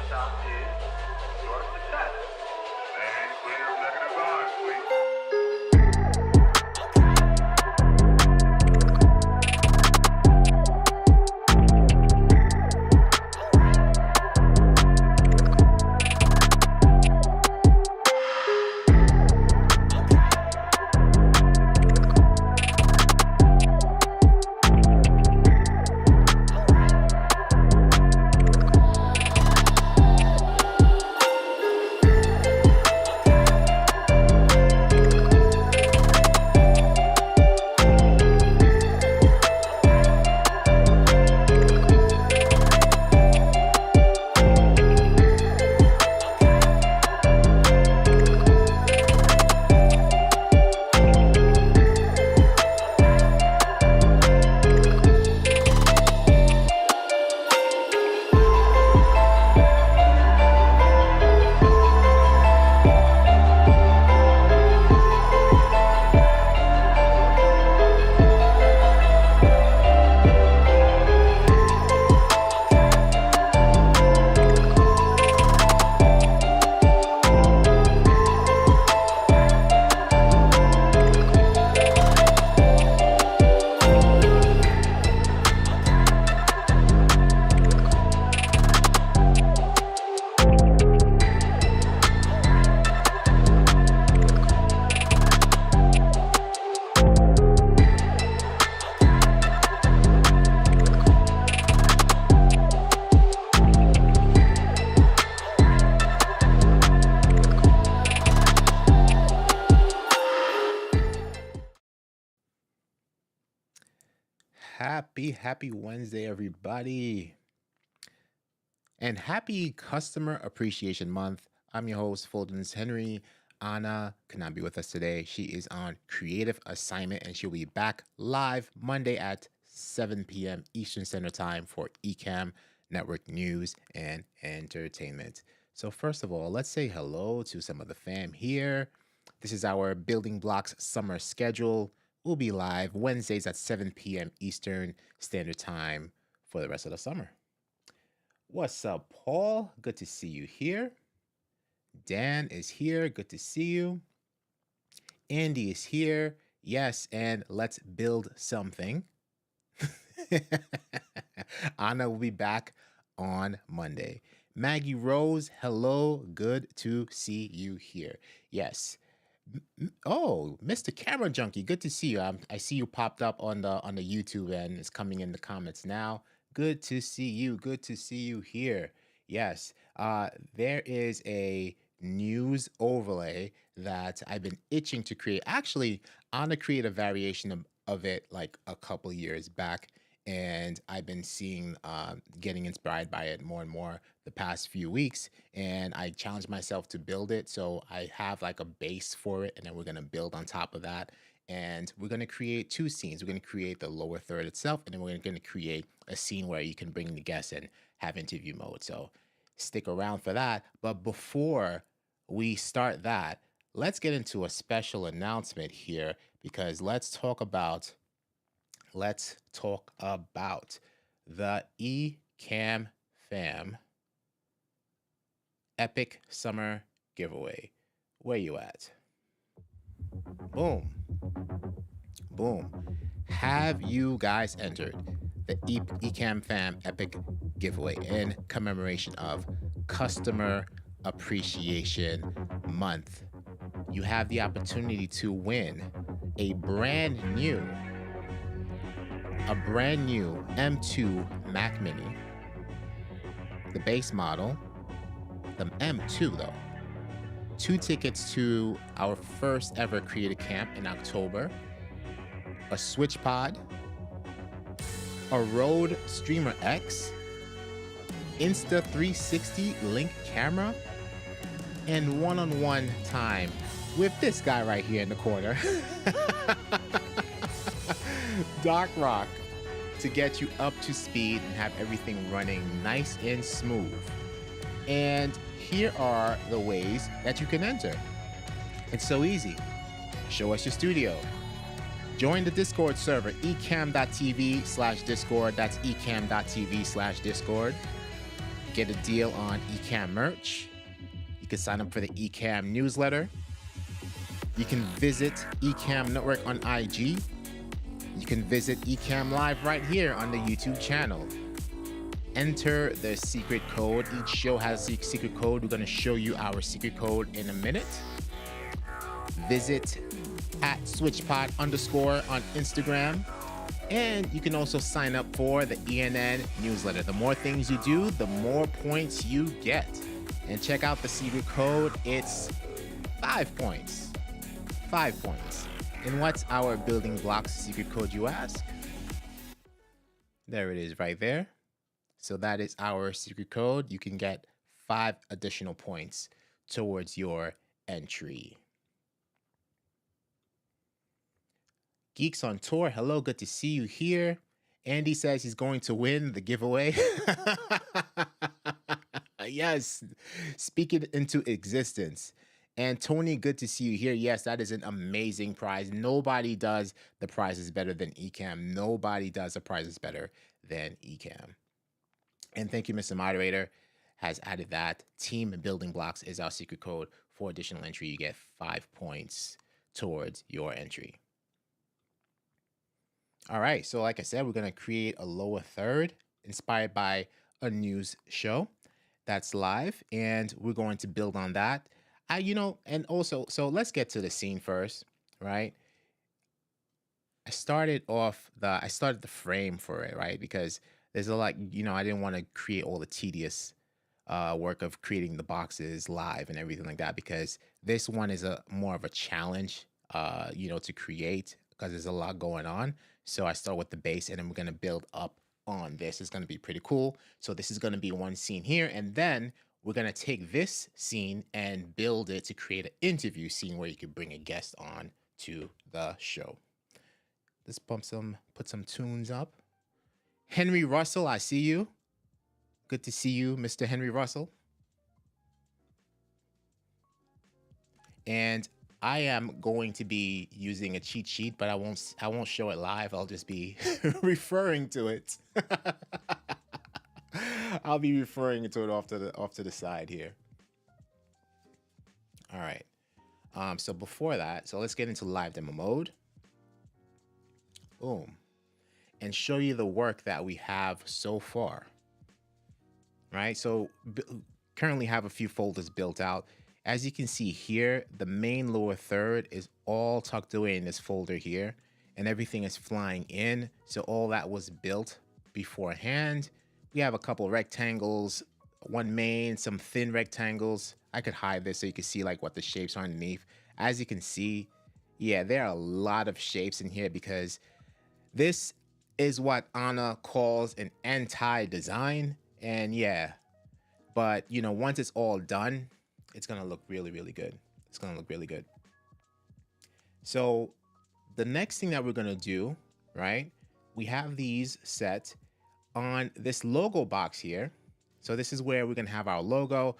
stop is your success. And clear negative odds, please. Happy Wednesday, everybody. And happy Customer Appreciation Month. I'm your host, Fuljens Henry. Anna cannot be with us today. She is on creative assignment and she'll be back live Monday at 7 p.m. Eastern Standard Time for Ecamm Network News and Entertainment. So first of all, let's say hello to some of the fam here. This is our Building Blocks summer schedule. We'll be live Wednesdays at 7 p.m. Eastern Standard Time for the rest of the summer. What's up, Paul? Good to see you here. Dan is here. Good to see you. Andy is here. Yes, and let's build something. Anna will be back on Monday. Maggie Rose, hello. Good to see you here. Yes. Oh, Mr. Camera Junkie, good to see you. I see you popped up on the YouTube and it's coming in the comments now. Good to see you. Good to see you here. Yes, there is a news overlay that I've been itching to create. Actually, I want to create a variation of it like a couple years back, and I've been seeing getting inspired by it more and more the past few weeks, and I challenged myself to build it. So I have like a base for it, and then we're going to build on top of that. And we're going to create two scenes. We're going to create the lower third itself, and then we're going to create a scene where you can bring the guests and have interview mode. So stick around for that. But before we start that, let's get into a special announcement here, because let's talk about the Ecamm Fam Epic Summer Giveaway. Where you at? Boom. Boom. Have you guys entered the Ecamm Fam Epic Giveaway in commemoration of Customer Appreciation Month? You have the opportunity to win a brand new M2 Mac Mini, the base model, the M2 though. 2 tickets to our first ever creative camp in October, a Switch Pod, a Rode Streamer X, Insta360 Link camera, and one-on-one time with this guy right here in the corner, Dark Rock, to get you up to speed and have everything running nice and smooth. And here are the ways that you can enter. It's so easy. Show us your studio. Join the Discord server, ecamm.tv/Discord. That's ecamm.tv/Discord. get a deal on Ecamm merch. You can sign up for the Ecamm newsletter. You can visit Ecamm Network on IG. You can visit Ecamm Live right here on the YouTube channel. Enter the secret code. Each show has a secret code. We're going to show you our secret code in a minute. Visit at switchpod_ on Instagram. And you can also sign up for the ENN newsletter. The more things you do, the more points you get. And check out the secret code. It's 5 points. 5 points. And what's our Building Blocks secret code, you ask? There it is right there. So that is our secret code. You can get 5 additional points towards your entry. Geeks on Tour, hello, good to see you here. Andy says he's going to win the giveaway. Yes, speak it into existence. And Tony, good to see you here. Yes, that is an amazing prize. Nobody does the prizes better than Ecamm. Nobody does the prizes better than Ecamm. And thank you, Mr. Moderator, has added that. Team Building Blocks is our secret code. For additional entry, you get 5 points towards your entry. All right, so like I said, we're going to create a lower third inspired by a news show that's live, and we're going to build on that. And also, so let's get to the scene first, right? I started the frame for it, right? Because there's a lot, I didn't want to create all the tedious work of creating the boxes live and everything like that, because this one is more of a challenge, to create, because there's a lot going on. So I start with the base, and then we're going to build up on this. It's going to be pretty cool. So this is going to be one scene here, and then we're going to take this scene and build it to create an interview scene where you could bring a guest on to the show. Let's put some tunes up. Henry Russell, I see you. Good to see you, Mr. Henry Russell. And I am going to be using a cheat sheet, but I won't show it live. I'll just be referring to it. I'll be referring to it off to the side here. All right. So before that, let's get into live demo mode. Boom. And show you the work that we have so far. Right? So currently have a few folders built out. As you can see here, the main lower third is all tucked away in this folder here, and everything is flying in. So all that was built beforehand. We have a couple rectangles, one main, some thin rectangles. I could hide this so you can see like what the shapes are underneath. As you can see, yeah, there are a lot of shapes in here because this is what Anna calls an anti-design. And yeah, but once it's all done, it's going to look really, really good. It's going to look really good. So the next thing that we're going to do, right? We have these set on this logo box here. So this is where we're going to have our logo.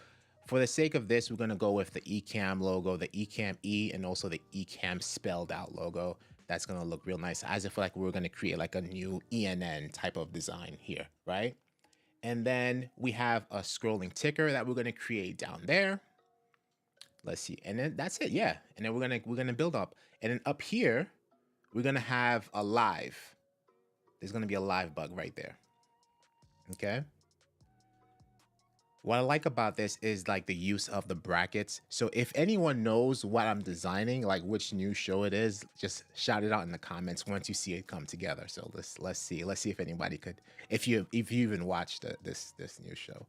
For the sake of this, we're going to go with the Ecamm logo, the Ecamm E, and also the Ecamm spelled out logo. That's going to look real nice, as if like we're going to create like a new ENN type of design here, right? And then we have a scrolling ticker that we're going to create down there. Let's see. And then that's it. Yeah. And then we're going to build up. And then up here, we're going to have a live. There's going to be a live bug right there. Okay. What I like about this is like the use of the brackets. So if anyone knows what I'm designing, like which new show it is, just shout it out in the comments once you see it come together. So let's see if anybody could, if you even watched this new show.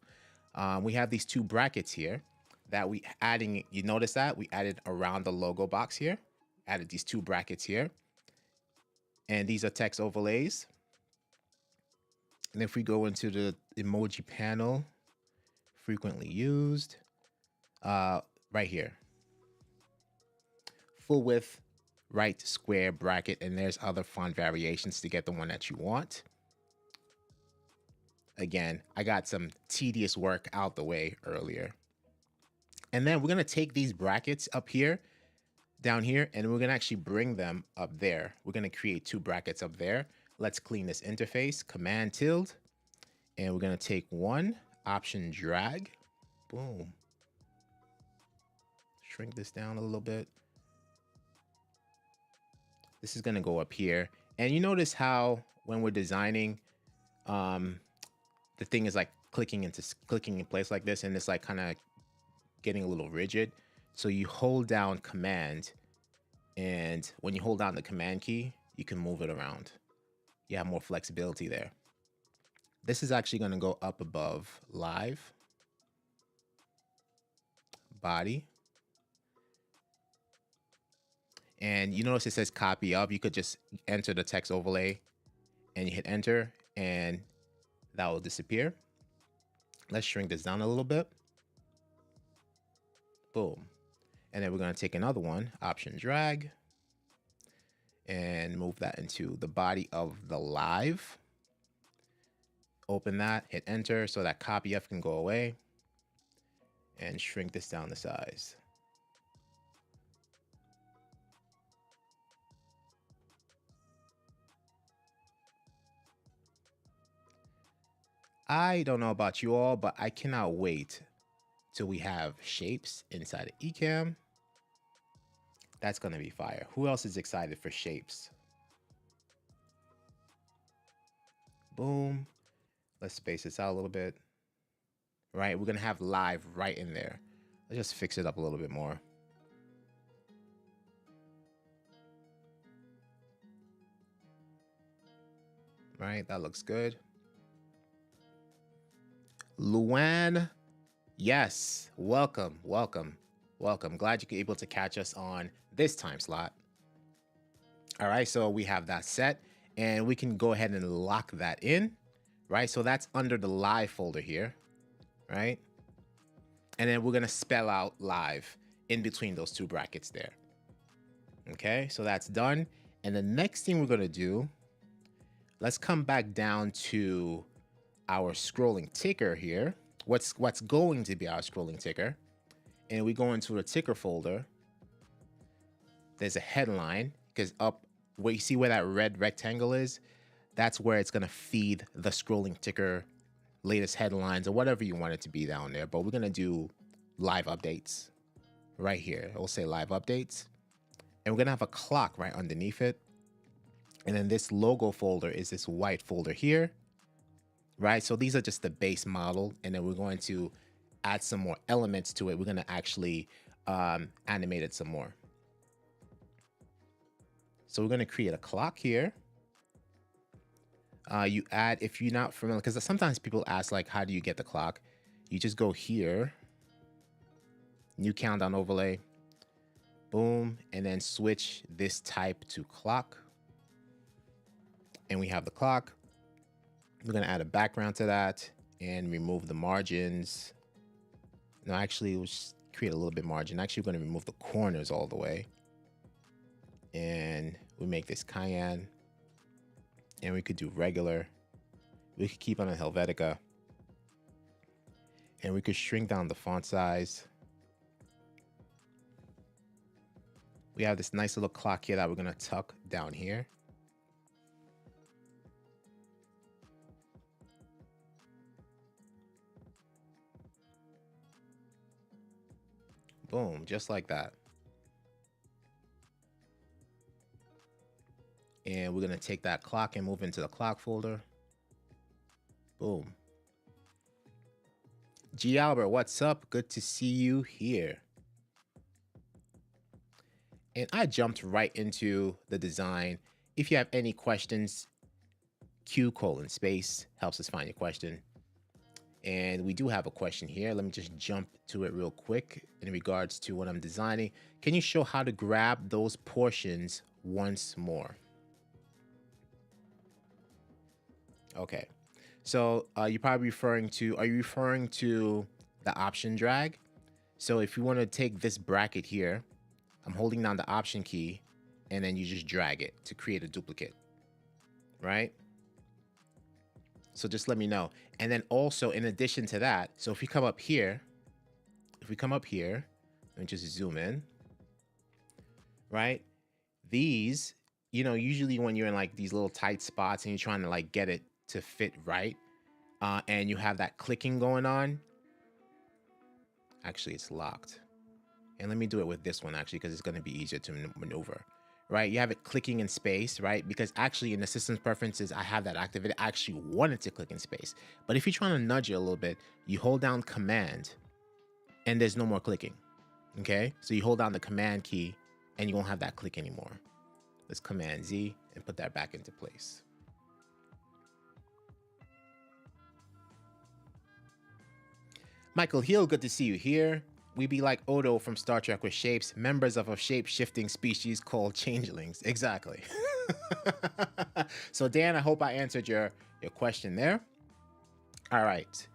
We have these 2 brackets here that we adding. You notice that we added around the logo box here, added these 2 brackets here, and these are text overlays. And if we go into the emoji panel, frequently used, right here, full width right square bracket, and there's other font variations to get the one that you want. Again, I got some tedious work out the way earlier. And then we're going to take these brackets up here, down here, and we're going to actually bring them up there. We're going to create 2 brackets up there. Let's clean this interface, Command tilde, and we're going to take one Option drag. Boom. Shrink this down a little bit. This is gonna go up here. And you notice how when we're designing, the thing is like clicking in place like this, and it's like kind of getting a little rigid. So you hold down Command, and when you hold down the Command key, you can move it around. You have more flexibility there. This is actually going to go up above live, body. And you notice it says copy up. You could just enter the text overlay and you hit enter and that will disappear. Let's shrink this down a little bit. Boom. And then we're going to take another one, option drag, and move that into the body of the live. Open that, hit enter so that copy F can go away, and shrink this down to size. I don't know about you all, but I cannot wait till we have shapes inside of Ecamm. That's going to be fire. Who else is excited for shapes? Boom. Let's space this out a little bit. Right, we're going to have live right in there. Let's just fix it up a little bit more. Right, that looks good. Luan, yes, welcome, welcome, welcome. Glad you're able to catch us on this time slot. All right, so we have that set, and we can go ahead and lock that in, right? So that's under the live folder here, right? And then we're gonna spell out live in between those two brackets there. Okay, so that's done. And the next thing we're gonna do, let's come back down to our scrolling ticker here. What's going to be our scrolling ticker. And we go into the ticker folder. There's a headline, because up where you see where that red rectangle is, that's where it's gonna feed the scrolling ticker latest headlines or whatever you want it to be down there. But we're gonna do live updates right here. It'll say live updates. And we're gonna have a clock right underneath it. And then this logo folder is this white folder here. Right, so these are just the base model, and then we're going to add some more elements to it. We're going to actually animate it some more. So we're going to create a clock here. You add, if you're not familiar, because sometimes people ask, like, how do you get the clock? You just go here, new countdown overlay, boom, and then switch this type to clock. And we have the clock. We're going to add a background to that and remove the margins. No, actually, we'll just create a little bit margin. Actually, we're going to remove the corners all the way. And we make this cayenne. And we could do regular. We could keep on a Helvetica. And we could shrink down the font size. We have this nice little clock here that we're going to tuck down here. Boom, just like that. And we're gonna take that clock and move into the clock folder. Boom. G. Albert, what's up? Good to see you here. And I jumped right into the design. If you have any questions, Q:space helps us find your question. And we do have a question here. Let me just jump to it real quick in regards to what I'm designing. Can you show how to grab those portions once more? Okay. So you're probably referring to, are you referring to the option drag? So if you want to take this bracket here, I'm holding down the option key and then you just drag it to create a duplicate, right? So just let me know. And then also in addition to that, so if we come up here, let me just zoom in, right? These, you know, usually when you're in like these little tight spots and you're trying to like get it to fit right, and you have that clicking going on. Actually, it's locked. And let me do it with this one actually, because it's going to be easier to maneuver. Right, you have it clicking in space, right? Because actually in the system's preferences, I have that activated. I actually wanted to click in space. But if you're trying to nudge it a little bit, you hold down Command and there's no more clicking. Okay, so you hold down the Command key and you won't have that click anymore. Let's Command Z and put that back into place. Michael Hill, good to see you here. We be like Odo from Star Trek with shapes, members of a shape-shifting species called changelings. Exactly. So Dan, I hope I answered your question there. All right.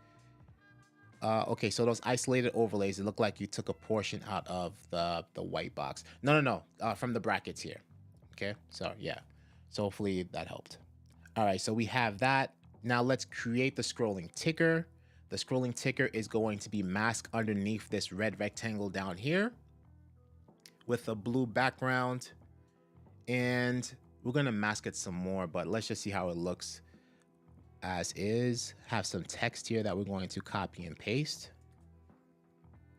Okay, so those isolated overlays, it looked like you took a portion out of the white box. No, from the brackets here. Okay, so yeah. So hopefully that helped. All right, so we have that. Now let's create the scrolling ticker. The scrolling ticker is going to be masked underneath this red rectangle down here with a blue background. And we're going to mask it some more, but let's just see how it looks as is. Have some text here that we're going to copy and paste.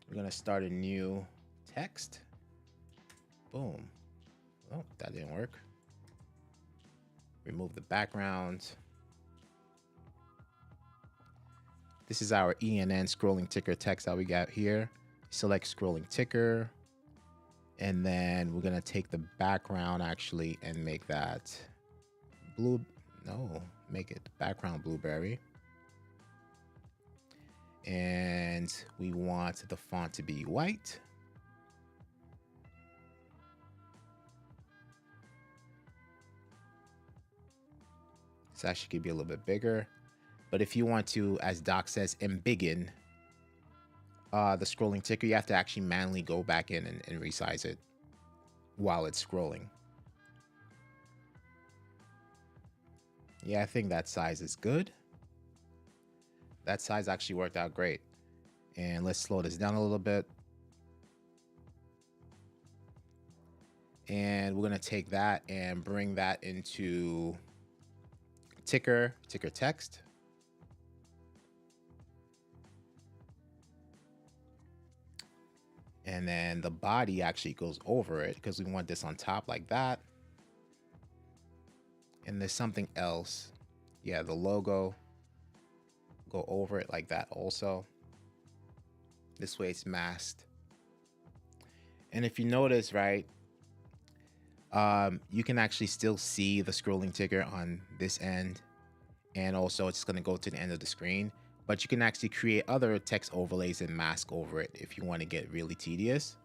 We're going to start a new text. Boom. Oh, that didn't work. Remove the background. This is our ENN scrolling ticker text that we got here. Select scrolling ticker. And then we're going to take the background actually and make that blue. No, make it background blueberry. And we want the font to be white. This actually could be a little bit bigger. But if you want to, as Doc says, embiggen the scrolling ticker, you have to actually manually go back in and resize it while it's scrolling. Yeah, I think that size is good. That size actually worked out great. And let's slow this down a little bit. And we're going to take that and bring that into ticker text. And then the body actually goes over it because we want this on top like that. And there's something else. Yeah, the logo. Go over it like that also. This way it's masked. And if you notice, right, you can actually still see the scrolling ticker on this end. And also it's going to go to the end of the screen. But you can actually create other text overlays and mask over it if you want to get really tedious.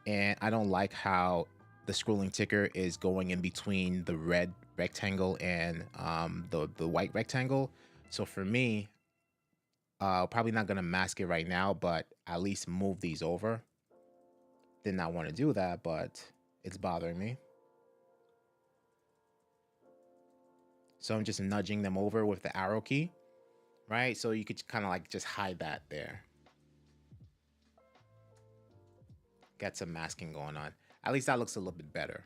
And I don't like how the scrolling ticker is going in between the red rectangle and the white rectangle. So for me, probably not going to mask it right now, but at least move these over. Did not want to do that, but it's bothering me. So I'm just nudging them over with the arrow key. Right, so you could kind of like just hide that there. Got some masking going on. At least that looks a little bit better.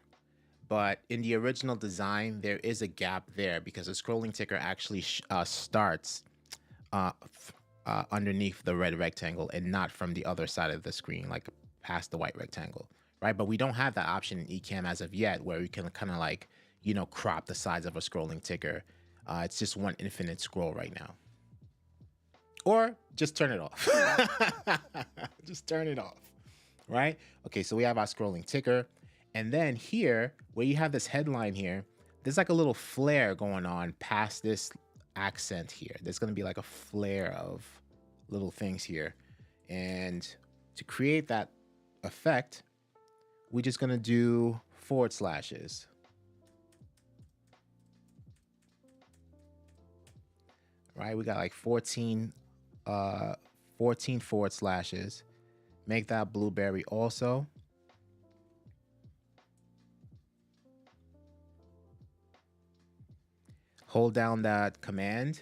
But in the original design, there is a gap there because the scrolling ticker actually starts underneath the red rectangle and not from the other side of the screen, like past the white rectangle, right? But we don't have that option in Ecamm as of yet, where we can kind of like, you know, crop the size of a scrolling ticker. It's just one infinite scroll right now. Or just turn it off. Just turn it off, right? Okay, so we have our scrolling ticker. And then here, where you have this headline here, there's like a little flare going on past this accent here. There's going to be like a flare of little things here. And to create that effect, we're just going to do forward slashes. Right, we got like 14 forward slashes. Make that blueberry also. Hold down that command.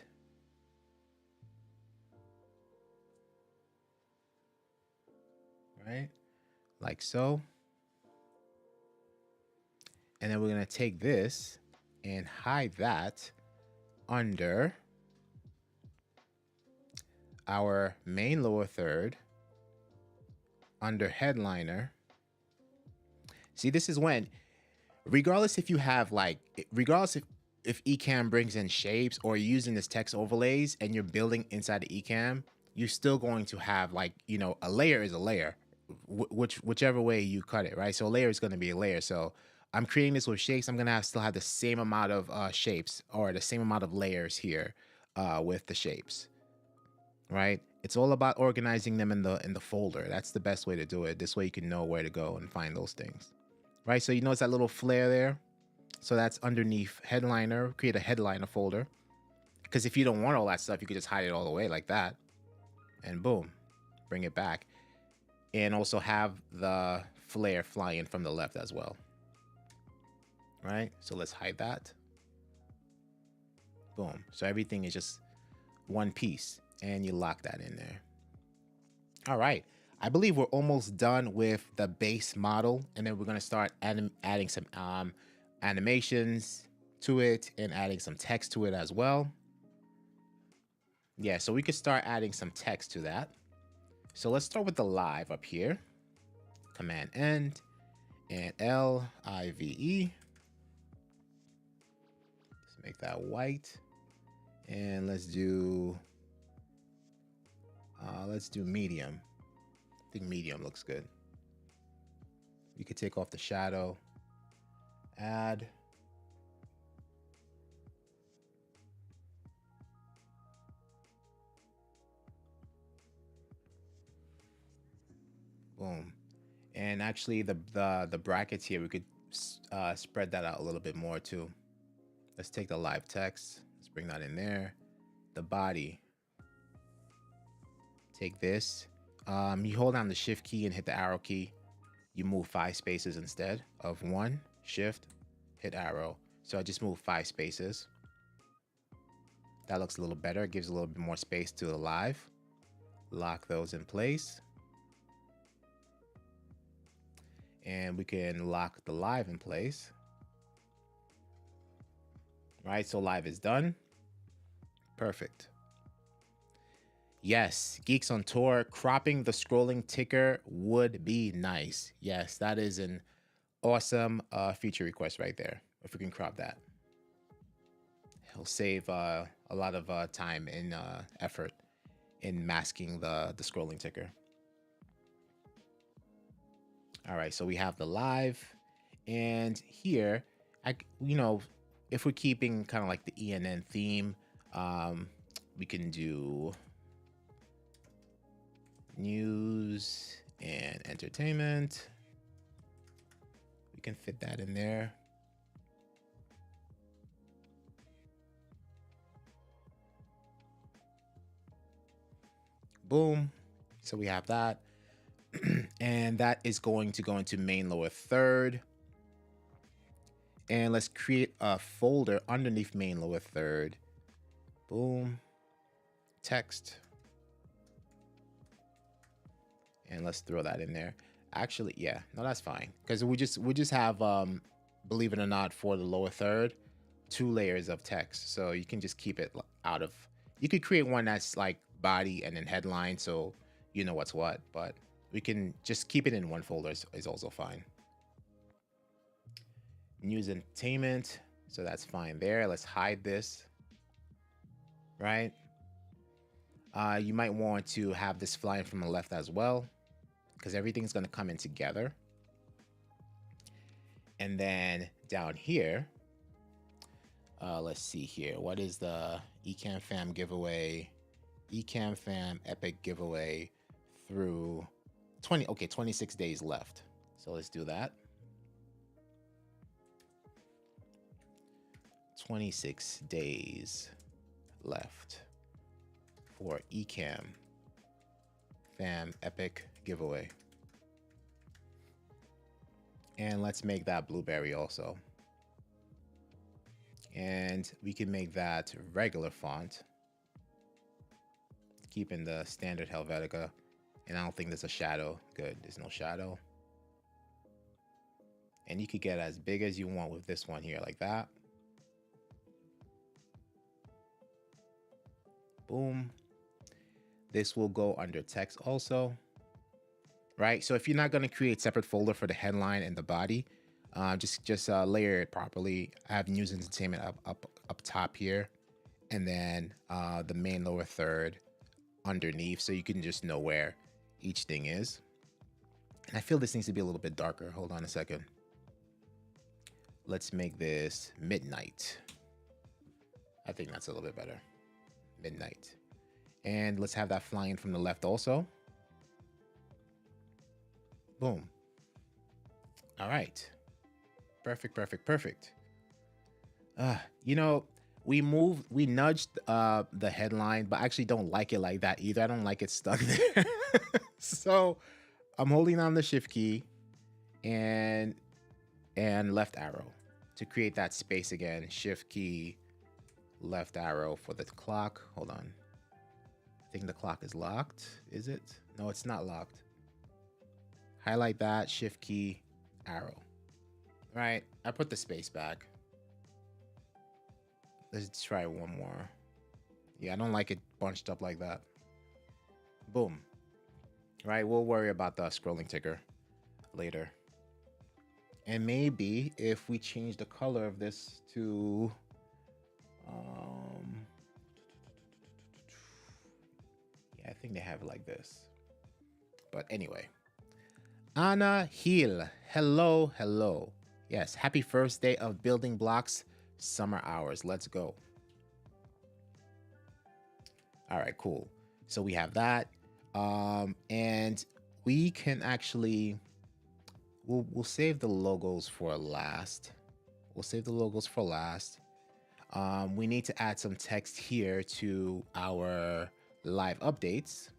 Right, like so. And then we're going to take this and hide that under our main lower third under headliner. See, this is when, regardless if you have like, regardless if Ecamm brings in shapes or you're using this text overlays and you're building inside the Ecamm, you're still going to have like, you know, a layer is a layer, whichever way you cut it, right? So a layer is going to be a layer. So I'm creating this with shapes. I'm going to still have the same amount of shapes or the same amount of layers here with the shapes, right? It's all about organizing them in the folder. That's the best way to do it. This way you can know where to go and find those things, right? So you notice that little flare there? So that's underneath headliner. Create a headliner folder. Because if you don't want all that stuff, you could just hide it all the way like that. And boom, bring it back. And also have the flare flying from the left as well. Right? So let's hide that. Boom. So everything is just one piece. And you lock that in there. All right. I believe we're almost done with the base model. And then we're going to start adding some animations to it and adding some text to it as well. Yeah, so we could start adding some text to that. So let's start with the live up here. Command End and LIVE. Let's make that white. And let's do medium. I think medium looks good. You could take off the shadow. Add. Boom. And actually the brackets here, we could spread that out a little bit more too. Let's take the live text. Let's bring that in there. The body. Take this. You hold down the shift key and hit the arrow key. You move 5 spaces instead of 1. Shift, hit arrow. So I just moved 5 spaces. That looks a little better. It gives a little bit more space to the live. Lock those in place. And we can lock the live in place. Right, so live is done. Perfect. Yes, Geeks on Tour, cropping the scrolling ticker would be nice. Yes, that is an awesome feature request right there. If we can crop that, it'll save a lot of time and effort in masking the scrolling ticker. All right, so we have the live, and here, you know, if we're keeping kind of like the ENN theme, we can do news and entertainment. We can fit that in there. Boom. So we have that. And that is going to go into main lower third. And let's create a folder underneath main lower third. Boom. Text. And let's throw that in there. Actually, yeah, no, that's fine. Because we just have, believe it or not, for the lower third, 2 layers of text. So you can just keep it out of, you could create one that's like body and then headline, so you know what's what, but we can just keep it in one folder is also fine. News entertainment, so that's fine there. Let's hide this, right? You might want to have this flying from the left as well, because everything's going to come in together. And then down here, let's see here. What is the Ecamm Fam giveaway? Ecamm Fam Epic giveaway through 26 days left. So let's do that. 26 days left for Ecamm Fam Epic giveaway. And let's make that blueberry also. And we can make that regular font, keeping the standard Helvetica. And I don't think there's a shadow. Good, there's no shadow. And you could get as big as you want with this one here, like that. Boom. This will go under text also, right? So if you're not going to create separate folder for the headline and the body, just layer it properly. I have news entertainment up top here, and then the main lower third underneath, so you can just know where each thing is. And I feel this needs to be a little bit darker. Hold on a second. Let's make this midnight. I think that's a little bit better. Midnight. And let's have that flying from the left also. Boom. All right. Perfect, perfect, perfect. You know, we nudged the headline, but I actually don't like it like that either. I don't like it stuck there. So I'm holding on the shift key and left arrow to create that space again. Shift key, left arrow for the clock. Hold on. I think the clock is locked. Is it? No, it's not locked. Highlight that, shift key, arrow. Right, I put the space back. Let's try one more. Yeah, I don't like it bunched up like that. Boom. Right, we'll worry about the scrolling ticker later. And maybe if we change the color of this to yeah, I think they have it like this. But anyway, Anna Hill, hello, hello. Yes, happy first day of Building Blocks summer hours. Let's go. All right, cool. So we have that, and we can actually we'll save the logos for last. We'll save the logos for last. We need to add some text here to our live updates.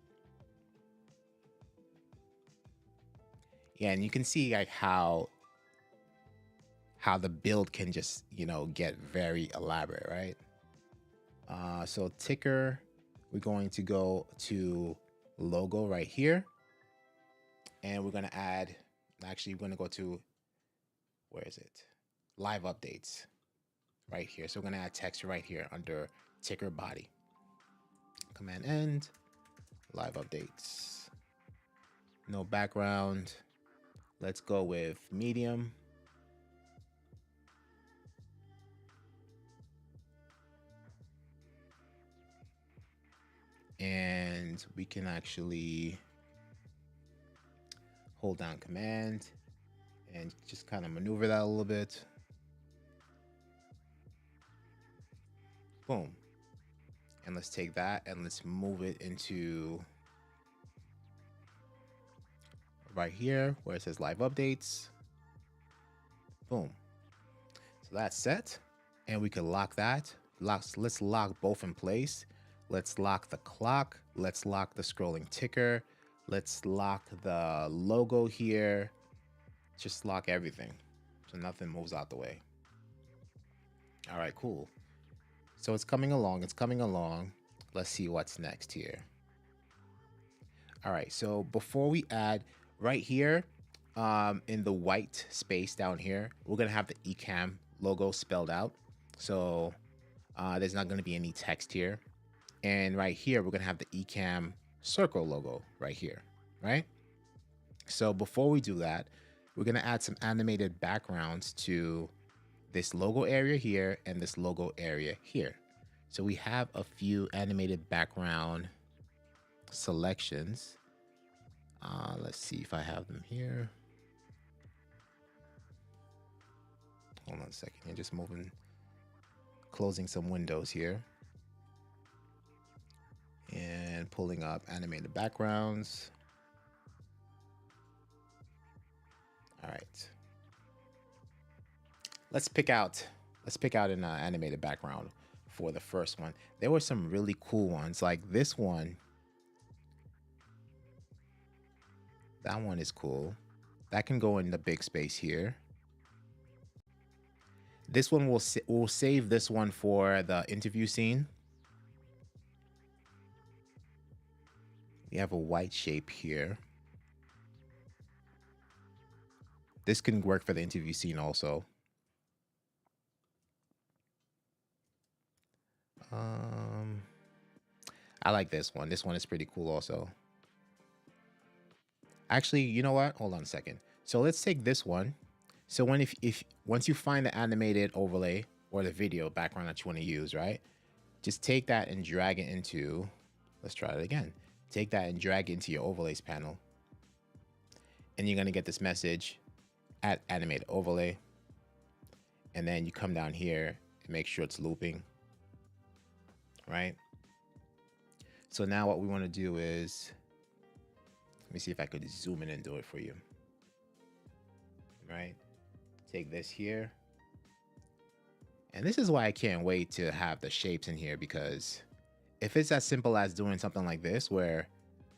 Yeah, and you can see like how the build can just, you know, get very elaborate, right? So ticker, we're going to go to logo right here, and we're going to add, actually we're going to go to, where is it? Live updates right here. So we're going to add text right here under ticker body. Command end, live updates. No background. Let's go with medium. And we can actually hold down command and just kind of maneuver that a little bit. Boom. And let's take that and let's move it into right here where it says live updates. Boom. So that's set. And we can lock that. Let's lock both in place. Let's lock the clock. Let's lock the scrolling ticker. Let's lock the logo here. Just lock everything so nothing moves out the way. All right, cool. So it's coming along. It's coming along. Let's see what's next here. All right, so before we add right here in the white space down here, we're going to have the Ecamm logo spelled out. So there's not going to be any text here. And right here, we're going to have the Ecamm circle logo right here, right? So before we do that, we're going to add some animated backgrounds to this logo area here and this logo area here. So we have a few animated background selections. Let's see if I have them here. Hold on a second. I'm just closing some windows here. And pulling up animated backgrounds. All right. Let's pick out an animated background for the first one. There were some really cool ones, like this one. That one is cool. That can go in the big space here. This one we'll save this one for the interview scene. We have a white shape here. This can work for the interview scene also. I like this one. This one is pretty cool also. Actually, you know what? Hold on a second. So let's take this one. So when if once you find the animated overlay or the video background that you want to use, right? Just take that and drag it into, let's try it again. Take that and drag it into your overlays panel. And you're gonna get this message, add animated overlay. And then you come down here and make sure it's looping, right? So now what we want to do is, let me see if I could zoom in and do it for you, right? Take this here. And this is why I can't wait to have the shapes in here, because if it's as simple as doing something like this where,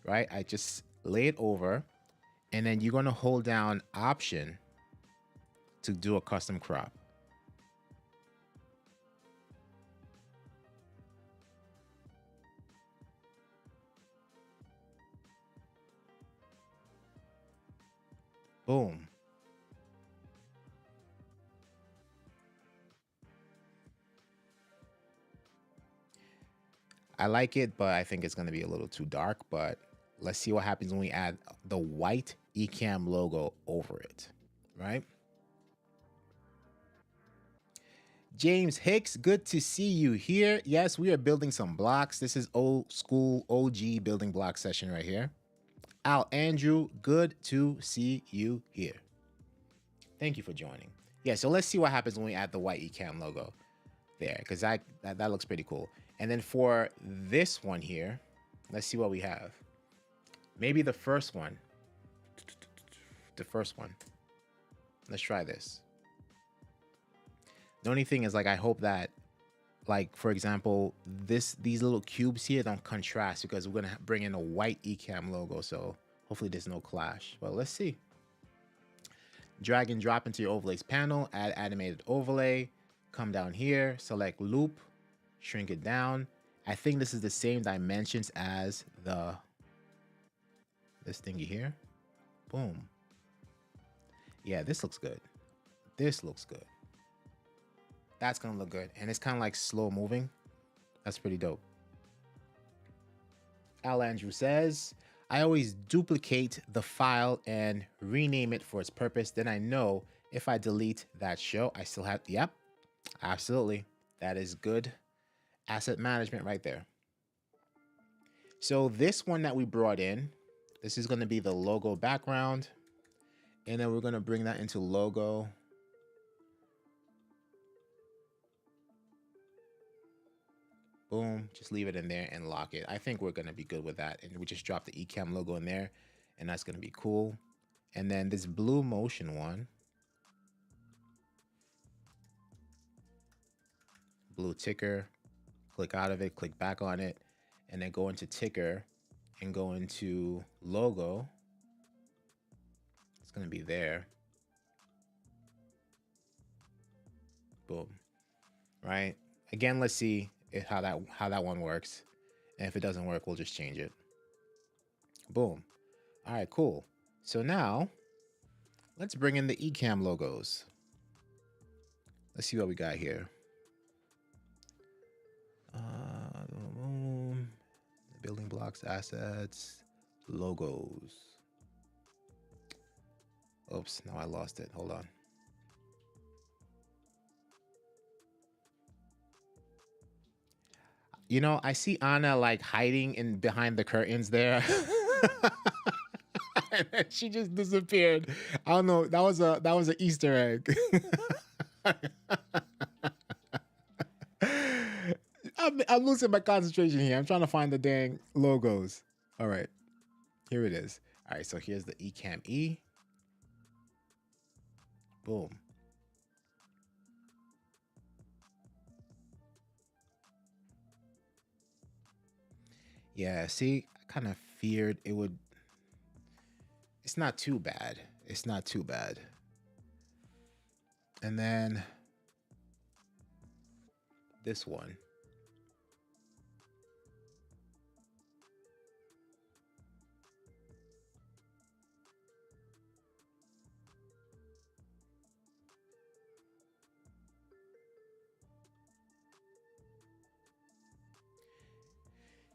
right, I just lay it over and then you're going to hold down Option to do a custom crop. Boom. I like it, but I think it's going to be a little too dark, but let's see what happens when we add the white Ecamm logo over it, right? James Hicks, good to see you here. Yes, we are building some blocks. This is old school OG building block session right here. Al Andrew, good to see you here. Thank you for joining. Yeah, so let's see what happens when we add the white Ecamm logo there, because that looks pretty cool. And then for this one here, let's see what we have. Maybe the first one. The first one. Let's try this. The only thing is, like, I hope that, like, for example, these little cubes here don't contrast, because we're gonna bring in a white Ecamm logo, so hopefully there's no clash. Well, let's see. Drag and drop into your overlays panel, add animated overlay, come down here, select loop, shrink it down. I think this is the same dimensions as this thingy here. Boom. Yeah, this looks good. This looks good. That's gonna look good. And it's kind of like slow moving. That's pretty dope. Al Andrew says, I always duplicate the file and rename it for its purpose. Then I know if I delete that show, I still have, yep, absolutely. That is good asset management right there. So this one that we brought in, this is going to be the logo background. And then we're going to bring that into logo. Boom, just leave it in there and lock it. I think we're going to be good with that. And we just drop the Ecamm logo in there, and that's going to be cool. And then this blue motion one, blue ticker, click out of it, click back on it, and then go into ticker and go into logo. It's going to be there. Boom. Right? Again, let's see how that one works. And if it doesn't work, we'll just change it. Boom. All right, cool. So now let's bring in the Ecamm logos. Let's see what we got here. Building blocks, assets, logos. Oops, now I lost it. Hold on. You know, I see Anna like hiding in behind the curtains there. And then she just disappeared. I don't know. That was an Easter egg. I'm losing my concentration here. I'm trying to find the dang logos. All right, here it is. All right, so here's the Ecamm E. Boom. Yeah, see, I kind of feared it would. It's not too bad. It's not too bad. And then this one.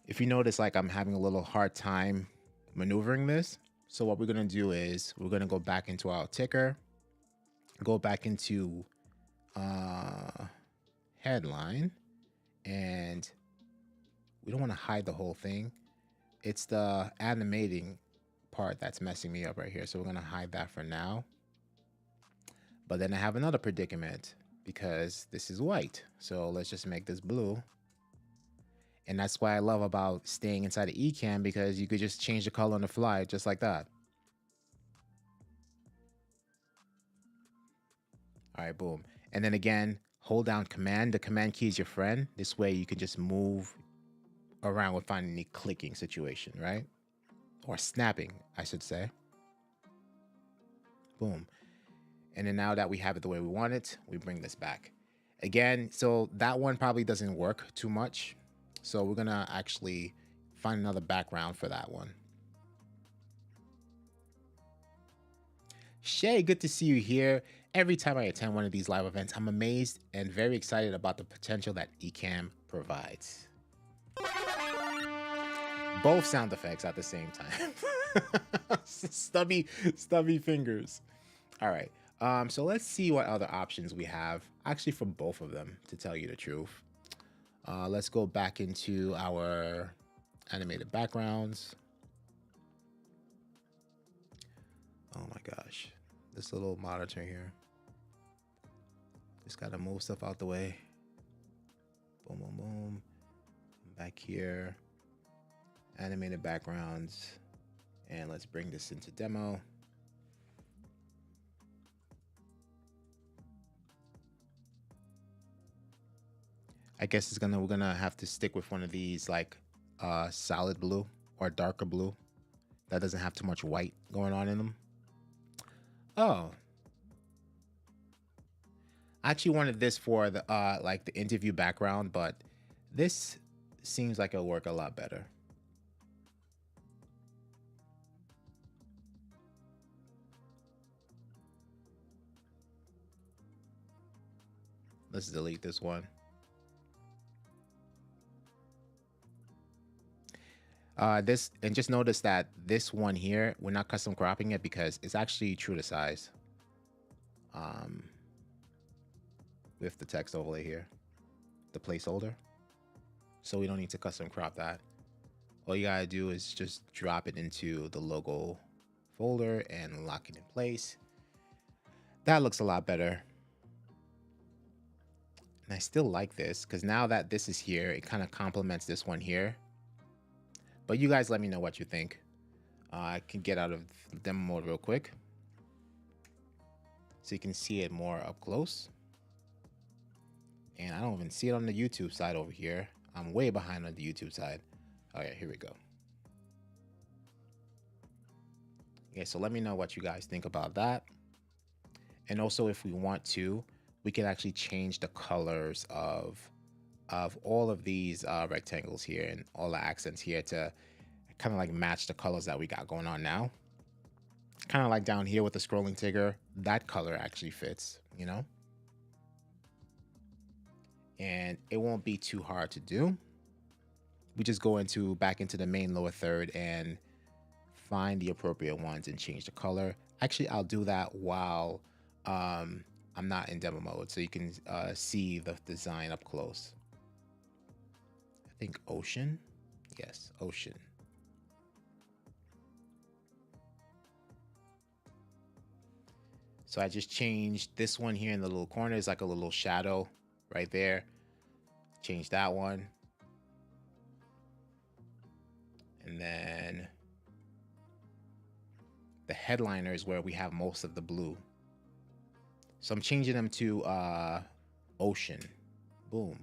If you notice, like I'm having a little hard time maneuvering this. So what we're gonna do is we're gonna go back into our ticker, go back into headline, and we don't want to hide the whole thing. It's the animating part that's messing me up right here. So we're gonna hide that for now. But then I have another predicament because this is white. So let's just make this blue. And that's why I love about staying inside of Ecamm, because you could just change the color on the fly just like that. All right, boom. And then again, hold down Command. The Command key is your friend. This way you can just move around without any clicking situation, right? Or snapping, I should say. Boom. And then now that we have it the way we want it, we bring this back. Again, so that one probably doesn't work too much. So we're gonna actually find another background for that one. Shay, good to see you here. Every time I attend one of these live events, I'm amazed and very excited about the potential that Ecamm provides. Both sound effects at the same time. stubby fingers. All right. So let's see what other options we have. Actually, for both of them, to tell you the truth. Let's go back into our animated backgrounds. Oh my gosh. This little monitor here. Just gotta move stuff out the way. Boom, boom, boom. Back here. Animated backgrounds. And let's bring this into demo. I guess we're gonna have to stick with one of these, like solid blue or darker blue that doesn't have too much white going on in them. Oh, I actually wanted this for the like the interview background, but this seems like it'll work a lot better. Let's delete this one. This, and just notice that this one here, we're not custom cropping it because it's actually true to size. With the text overlay here, the placeholder. So we don't need to custom crop that. All you gotta do is just drop it into the logo folder and lock it in place. That looks a lot better. And I still like this because now that this is here, it kind of complements this one here. But you guys let me know what you think. I can get out of demo mode real quick so you can see it more up close. And I don't even see it on the YouTube side over here. I'm way behind on the YouTube side. Oh yeah, here we go. Okay, so let me know what you guys think about that. And also, if we want to, we can actually change the colors of all of these rectangles here and all the accents here to kind of like match the colors that we got going on now. Kind of like down here with the scrolling ticker, that color actually fits, you know? And it won't be too hard to do. We just go back into the main lower third and find the appropriate ones and change the color. Actually, I'll do that while I'm not in demo mode, so you can see the design up close. I think ocean. Yes, ocean. So I just changed this one here in the little corner. It's like a little shadow right there. Change that one. And then the headliner is where we have most of the blue. So I'm changing them to ocean. Boom.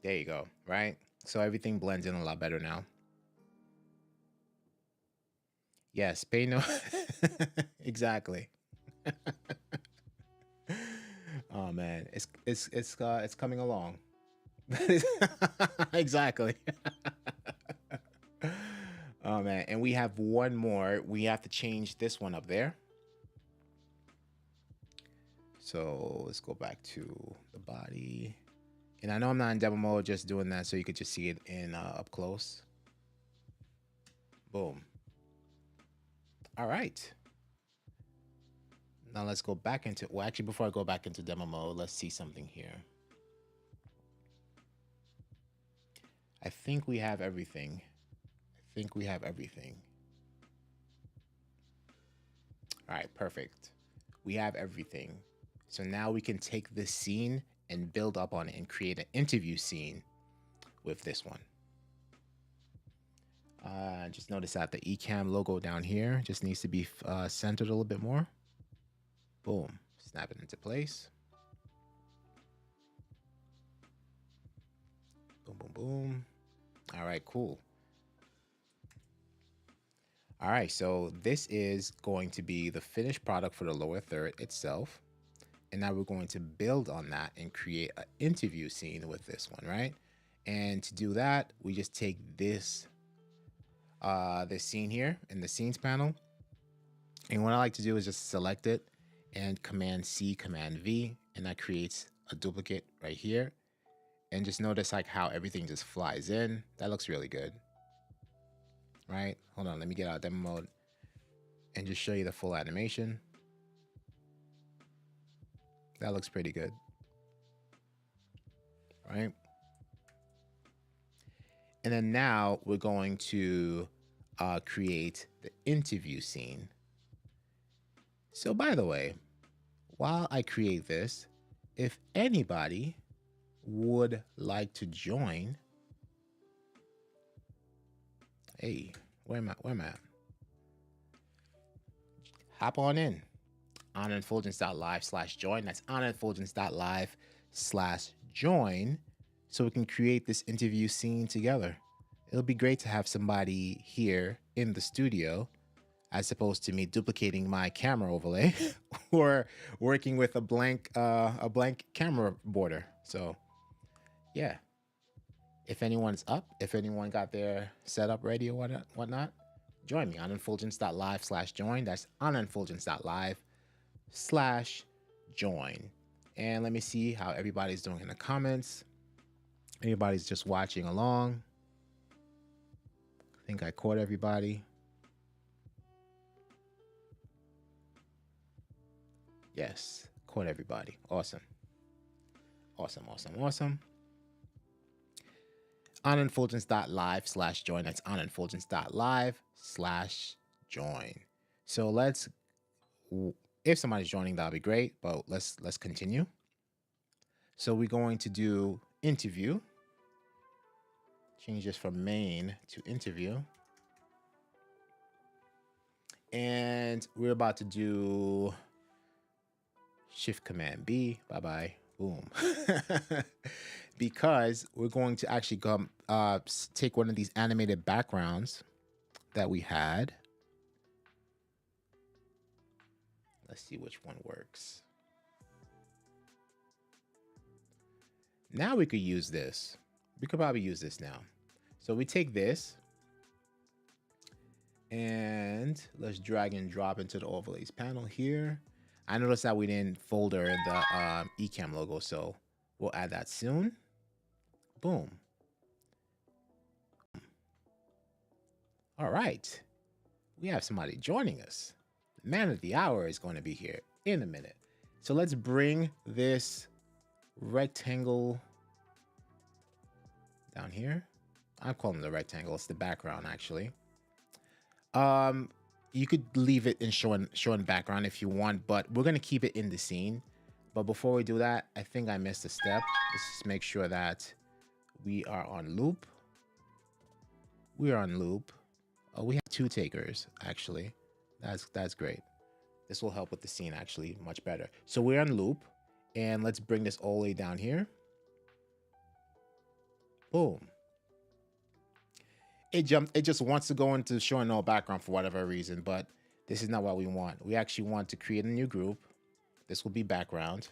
There you go, right? So everything blends in a lot better now. Yes, pay no. Exactly. Oh man, it's coming along. Exactly. Oh man, and we have one more. We have to change this one up there. So let's go back to the body. And I know I'm not in demo mode, just doing that so you could just see it in up close. Boom. All right. Now let's go back into, well, actually, before I go back into demo mode, let's see something here. I think we have everything. All right, perfect. We have everything. So now we can take this scene and build up on it and create an interview scene with this one. Just notice that the Ecamm logo down here just needs to be centered a little bit more. Boom, snap it into place. Boom, boom, boom. All right, cool. All right, so this is going to be the finished product for the lower third itself. And now we're going to build on that and create an interview scene with this one, right? And to do that, we just take this scene here in the scenes panel. And what I like to do is just select it and Command C, Command V, and that creates a duplicate right here. And just notice like how everything just flies in. That looks really good, right? Hold on, let me get out of demo mode and just show you the full animation. That looks pretty good, right? And then now we're going to create the interview scene. So by the way, while I create this, if anybody would like to join, hey, where am I at? Hop on in. onandfuljens.live/join. That's onandfuljens.live/join. So we can create this interview scene together. It'll be great to have somebody here in the studio as opposed to me duplicating my camera overlay or working with a blank camera border. So yeah, if anyone's up, if anyone got their setup ready or whatnot, join me on onandfuljens.live/join. That's onandfuljens.live/join. And let me see how everybody's doing in the comments. Everybody's just watching along. I think I caught everybody. Yes, caught everybody. Awesome. Awesome. onandfuljens.live/join. That's onandfuljens.live/join. So let's, if somebody's joining, that'll be great, but let's continue. So we're going to do interview. Change this from main to interview. And we're about to do Shift Command B. Bye-bye. Boom. Because we're going to actually come take one of these animated backgrounds that we had. Let's see which one works. Now we could use this. We could probably use this now. So we take this and let's drag and drop into the overlays panel here. I noticed that we didn't folder the Ecamm logo, so we'll add that soon. Boom. All right. We have somebody joining us. The man of the hour is going to be here in a minute. So let's bring this rectangle down here. I'm calling it the rectangle. It's the background, actually. You could leave it in showing background if you want, but we're going to keep it in the scene. But before we do that, I think I missed a step. Let's just make sure that we are on loop. We are on loop. Oh, we have 2 takers, actually. That's great. This will help with the scene, actually, much better. So we're on loop, and let's bring this all the way down here. Boom. It just wants to go into showing no background for whatever reason, but this is not what we want. We actually want to create a new group. This will be background.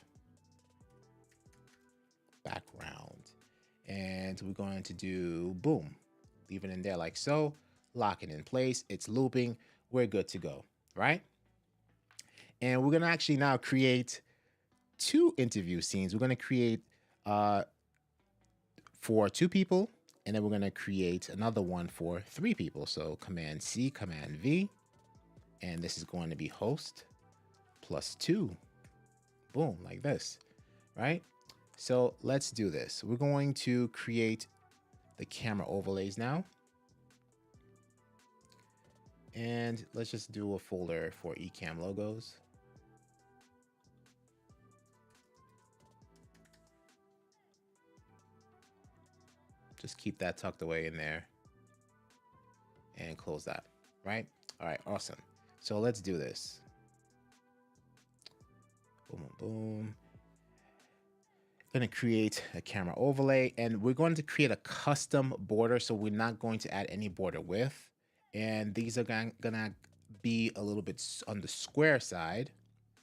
And we're going to do boom. Leave it in there like so. lock it in place. It's looping. We're good to go, right? And we're going to actually now create 2 interview scenes. We're going to create for 2 people, and then we're going to create another one for 3 people. So Command C, Command V, and this is going to be host +2. Boom, like this, right? So let's do this. We're going to create the camera overlays now. And let's just do a folder for Ecamm logos. Just keep that tucked away in there and close that, right? All right, awesome. So let's do this. Boom, boom, boom. Going to create a camera overlay, and we're going to create a custom border. So we're not going to add any border width. And these are going to be a little bit on the square side.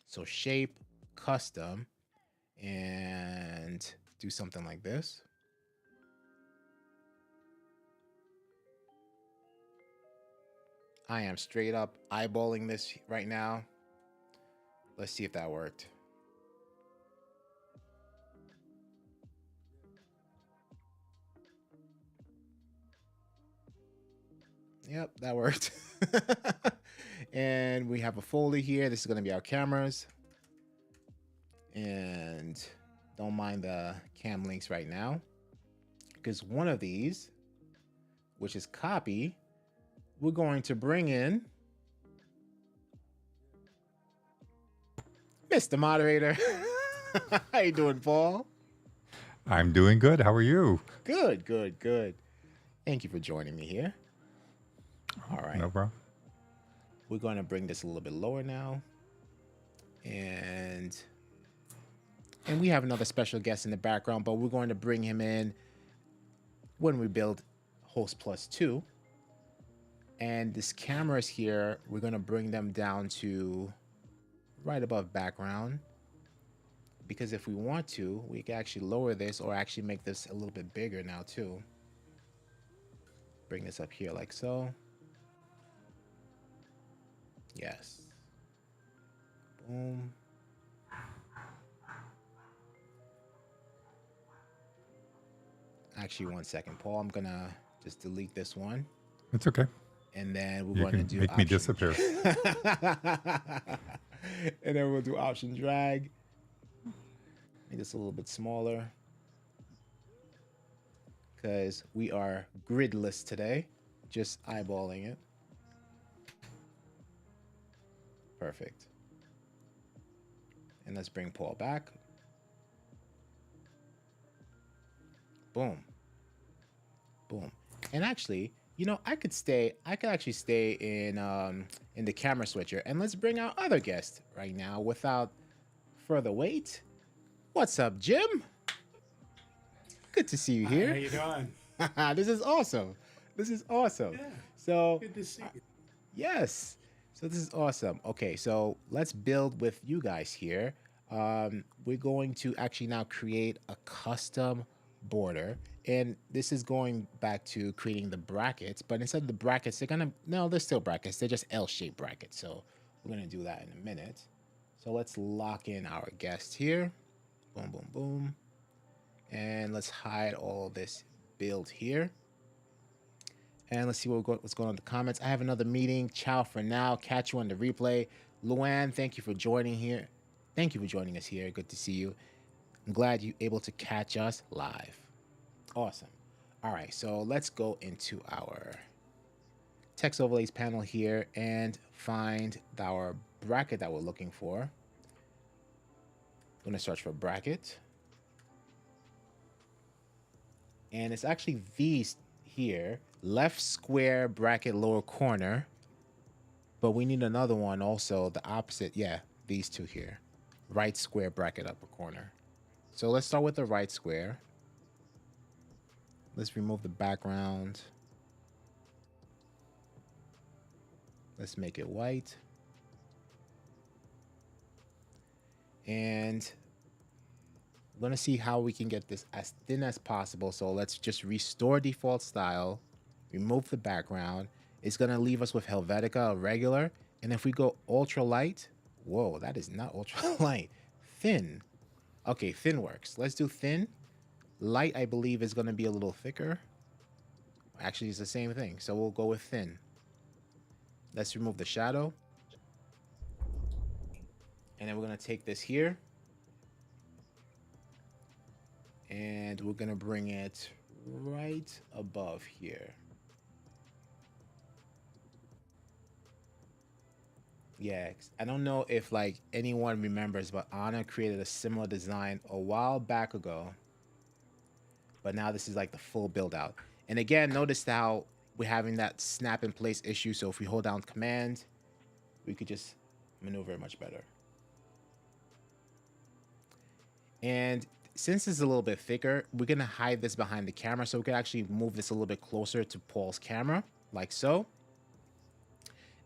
So shape, custom, and do something like this. I am straight up eyeballing this right now. Let's see if that worked. Yep, that worked. And we have a folder here. This is going to be our cameras. And don't mind the cam links right now, because one of these, which is copy, we're going to bring in Mr. Moderator. How you doing, Paul? I'm doing good. How are you? Good, good, good. Thank you for joining me here. All right. No problem. We're going to bring this a little bit lower now. And we have another special guest in the background, but we're going to bring him in when we build host +2. And these cameras here, we're going to bring them down to right above background, because if we want to, we can actually lower this or actually make this a little bit bigger now too. Bring this up here like so. Yes. Boom. Actually, 1 second, Paul. I'm gonna just delete this one. It's okay. And then we're You going to can do make me disappear. And then we'll do option drag. Make this a little bit smaller, because we are gridless today. Just eyeballing it. Perfect. And let's bring Paul back. Boom. Boom. And actually, you know, I could actually stay in the camera switcher, and let's bring our other guest right now without further wait. What's up, Jim? Good to see you here. How you doing? This is awesome. This is awesome. Yeah, So good to see you. yes. So this is awesome. Okay, so let's build with you guys here. We're going to actually now create a custom border, and this is going back to creating the brackets, but instead of the brackets, they're still brackets. They're just L-shaped brackets. So we're gonna do that in a minute. So let's lock in our guest here. Boom, boom, boom. And let's hide all of this build here. And let's see what's going on in the comments. I have another meeting. Ciao for now. Catch you on the replay. Luann, thank you for joining here. Thank you for joining us here. Good to see you. I'm glad you're able to catch us live. Awesome. All right, so let's go into our text overlays panel here and find our bracket that we're looking for. I'm going to search for bracket. And it's actually these here, left square bracket lower corner, but we need another one also, the opposite. Yeah, these two here, right square bracket upper corner. So let's start with the right square. Let's remove the background. Let's make it white. And I'm going to see how we can get this as thin as possible. So let's just restore default style, remove the background, it's going to leave us with Helvetica regular. And if we go ultra light, whoa, that is not ultra light. Thin. Okay, thin works. Let's do thin. Light, I believe, is going to be a little thicker. Actually, it's the same thing. So we'll go with thin. Let's remove the shadow. And then we're going to take this here. And we're going to bring it right above here. Yeah, I don't know if like anyone remembers, but Anna created a similar design a while back ago. But now this is like the full build out. And again, notice how we're having that snap in place issue. So if we hold down command, we could just maneuver it much better. And since it's a little bit thicker, we're going to hide this behind the camera. So we can actually move this a little bit closer to Paul's camera, like so.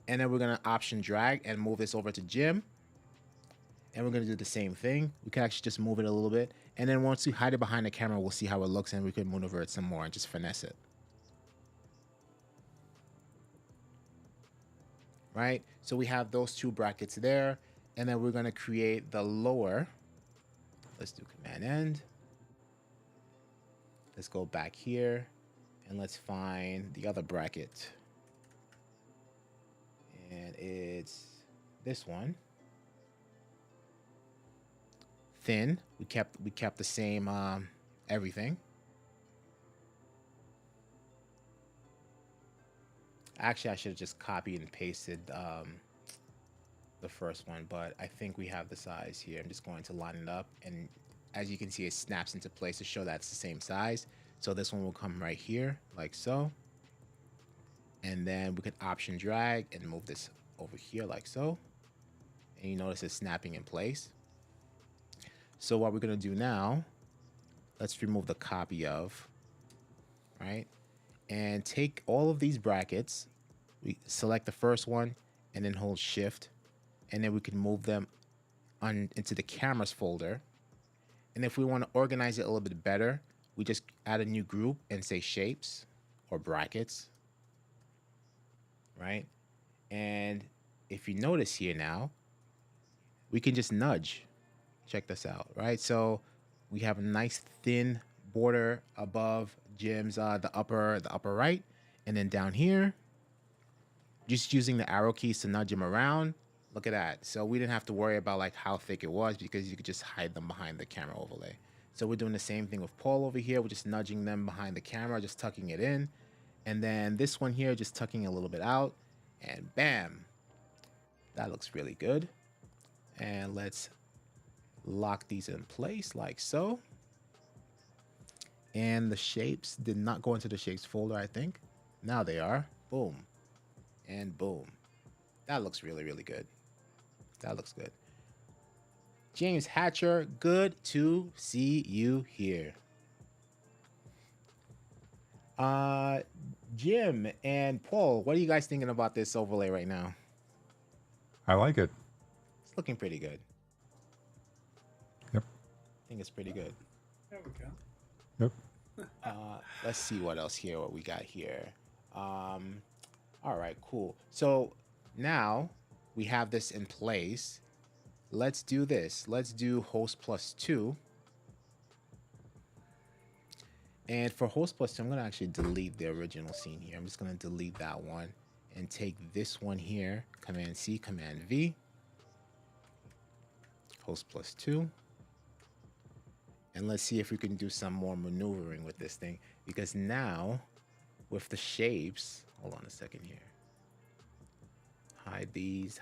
And then we're going to option drag and move this over to Jim. And we're going to do the same thing. We can actually just move it a little bit. And then once we hide it behind the camera, we'll see how it looks and we can maneuver it some more and just finesse it. Right? So we have those two brackets there. And then we're going to create the lower. Let's do command end. Let's go back here and let's find the other bracket. And it's this one. Thin. We kept the same everything. Actually, I should have just copied and pasted the first one, but I think we have the size here. I'm just going to line it up, and as you can see, it snaps into place to show that it's the same size. So this one will come right here, like so. And then we can option drag and move this over here like so. And you notice it's snapping in place. So what we're going to do now, let's remove the copy of, right? And take all of these brackets. We select the first one and then hold shift. And then we can move them into the cameras folder. And if we want to organize it a little bit better, we just add a new group and say shapes or brackets. Right? And if you notice here now, we can just nudge. Check this out, right? So we have a nice thin border above Jim's the upper right, and then down here, just using the arrow keys to nudge him around. Look at that. So we didn't have to worry about like how thick it was because you could just hide them behind the camera overlay. So we're doing the same thing with Paul over here. We're just nudging them behind the camera, just tucking it in. And then this one here, just tucking a little bit out, and bam, that looks really good. And let's lock these in place like so. And the shapes did not go into the shapes folder, I think. Now they are. Boom. And boom. That looks really, really good. That looks good. James Hatcher, good to see you here. Jim and Paul, what are you guys thinking about this overlay right now? I like it. It's looking pretty good. Yep. I think it's pretty good. There we go. Yep. Let's see what else here, what we got here. All right, cool. So now we have this in place. Let's do this. Let's do host +2. And for host +2, I'm going to actually delete the original scene here. I'm just going to delete that one and take this one here, Command C, Command V, host +2. And let's see if we can do some more maneuvering with this thing, because now with the shapes, hold on a second here. Hide these,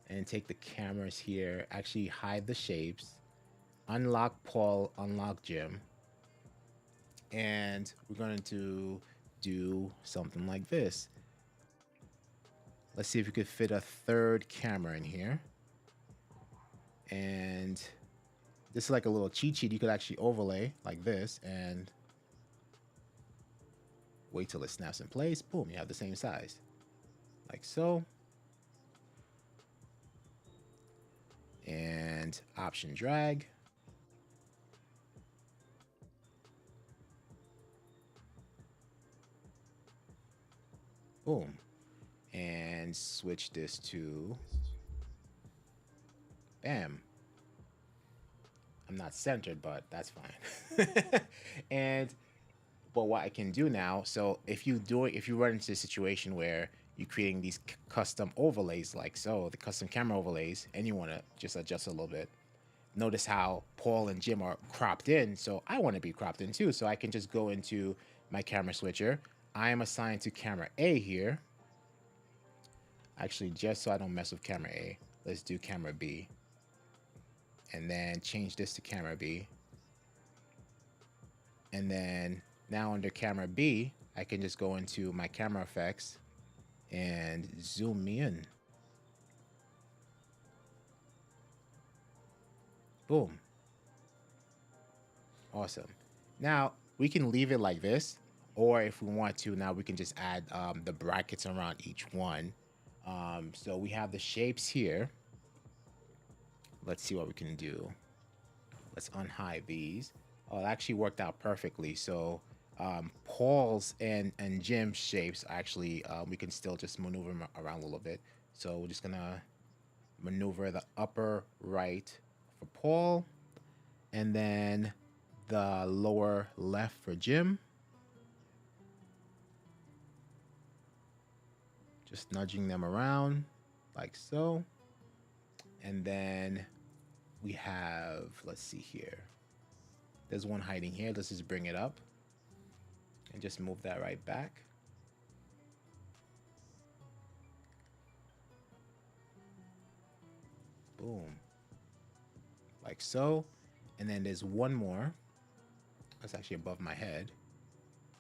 and take the cameras here, actually hide the shapes, unlock Paul, unlock Jim. And we're going to do something like this. Let's see if we could fit a third camera in here. And this is like a little cheat sheet you could actually overlay like this and wait till it snaps in place. Boom, you have the same size. Like so. And option drag. Boom. And switch this to, bam. I'm not centered, but that's fine. And but what I can do now, so if you run into a situation where you're creating these custom overlays like so, the custom camera overlays, and you want to just adjust a little bit, notice how Paul and Jim are cropped in. So I want to be cropped in too. So I can just go into my camera switcher. I am assigned to camera A here. Actually, just so I don't mess with camera A, let's do camera B. And then change this to camera B. And then now under camera B, I can just go into my camera effects and zoom me in. Boom. Awesome. Now we can leave it like this, or if we want to, now we can just add the brackets around each one. So we have the shapes here. Let's see what we can do. Let's unhide these. Oh, it actually worked out perfectly. So Paul's and Jim's shapes actually, we can still just maneuver them around a little bit. So we're just gonna maneuver the upper right for Paul, and then the lower left for Jim. Just nudging them around like so. And then we have, let's see here. There's one hiding here. Let's just bring it up and just move that right back. Boom. Like so. And then there's one more. That's actually above my head.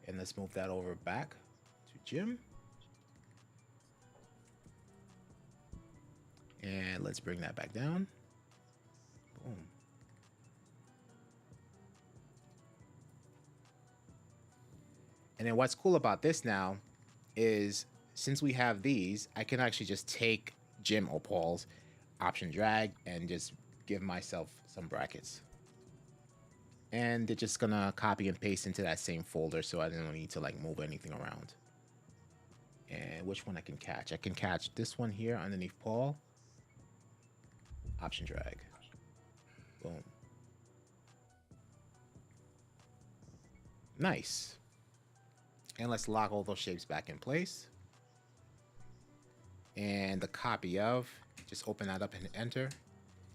And let's move that over back to Jim. And let's bring that back down. Boom. And then what's cool about this now is since we have these, I can actually just take Jim or Paul's option drag and just give myself some brackets. And they're just gonna copy and paste into that same folder, so I don't need to like move anything around. And which one I can catch? I can catch this one here underneath Paul. Option drag. Boom. Nice. And let's lock all those shapes back in place. And the copy of, just open that up and enter,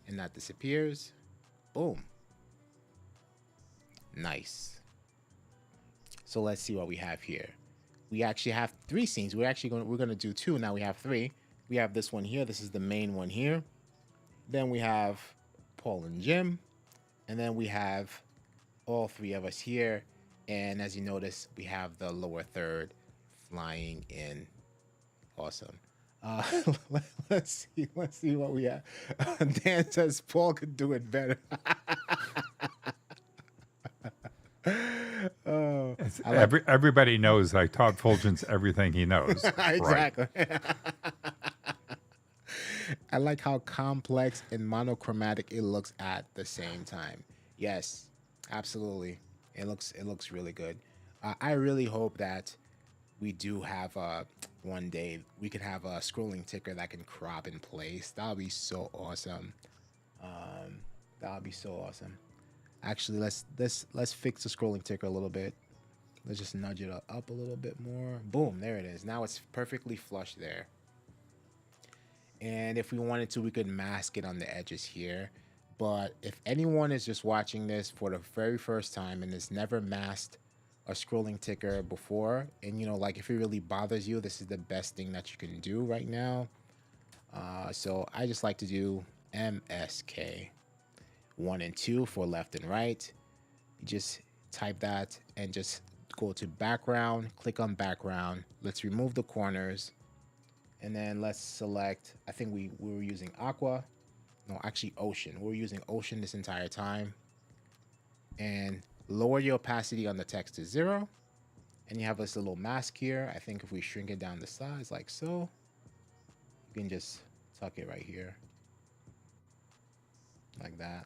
and that disappears. Boom. Nice. So let's see what we have here. We actually have 3 scenes. We're gonna do 2. Now we have 3. We have this one here. This is the main one here. Then we have Paul and Jim, and then we have all 3 of us here. And as you notice, we have the lower third flying in. Awesome. Let's see what we have. Dan says Paul could do it better. Oh, Everybody knows I taught Fuljens everything he knows. Exactly. Right. I like how complex and monochromatic it looks at the same time. Yes, absolutely. It looks really good. I really hope that we do have one day we could have a scrolling ticker that can crop in place. That would be so awesome. That would be so awesome. Actually, let's fix the scrolling ticker a little bit. Let's just nudge it up a little bit more. Boom, there it is. Now it's perfectly flush there. And if we wanted to, we could mask it on the edges here. But if anyone is just watching this for the very first time and has never masked a scrolling ticker before, and you know, like if it really bothers you, this is the best thing that you can do right now. So I just like to do MSK 1 and 2 for left and right. You just type that and just go to background, click on background. Let's remove the corners. And then let's select, I think we were using aqua. No, actually ocean. We're using ocean this entire time. And lower the opacity on the text to 0. And you have this little mask here. I think if we shrink it down the size like so, you can just tuck it right here. Like that.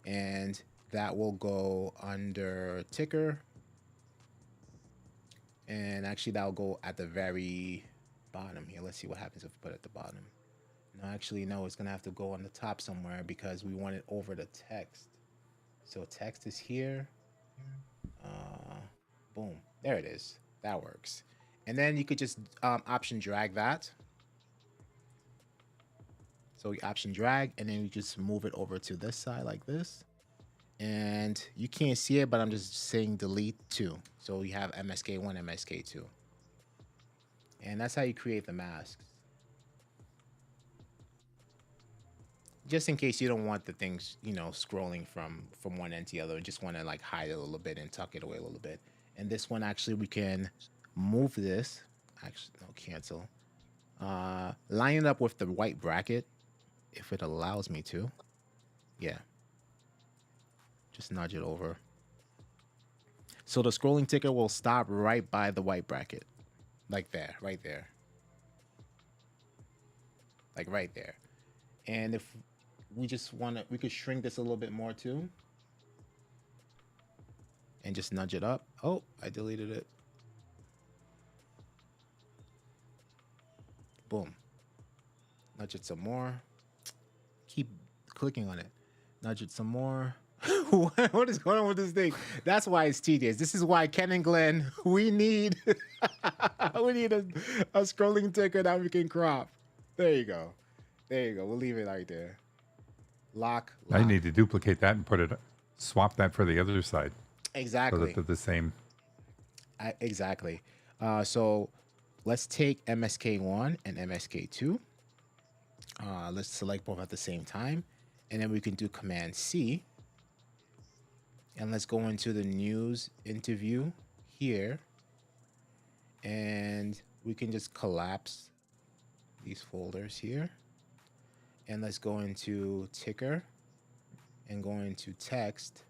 And that will go under ticker. And actually that'll go at the very bottom here. Let's see what happens if we put it at the bottom. No, actually, no, it's gonna have to go on the top somewhere because we want it over the text. So text is here. Boom, there it is. That works. And then you could just option drag that. So we option drag, and then you just move it over to this side like this. And you can't see it, but I'm just saying delete 2. So we have MSK1, MSK2. And that's how you create the masks. Just in case you don't want the things, you know, scrolling from one end to the other, and just want to like hide it a little bit and tuck it away a little bit. And this one, actually, we can move this. Actually, no, cancel. Line it up with the white bracket if it allows me to. Yeah. Just nudge it over. So the scrolling ticker will stop right by the white bracket. Like there, right there. Like right there. And if we just want to, we could shrink this a little bit more too. And just nudge it up. Oh, I deleted it. Boom. Nudge it some more. Keep clicking on it. Nudge it some more. What is going on with this thing? That's why it's tedious. This is why Ken and Glenn, we need we need a scrolling ticker that we can crop. There you go. There you go. We'll leave it right there. Lock. I need to duplicate that and put it, swap that for the other side. Exactly. So that they're the same. Exactly. So let's take MSK1 and MSK2. Let's select both at the same time. And then we can do Command C. And let's go into the news interview here. And we can just collapse these folders here. And let's go into ticker and go into text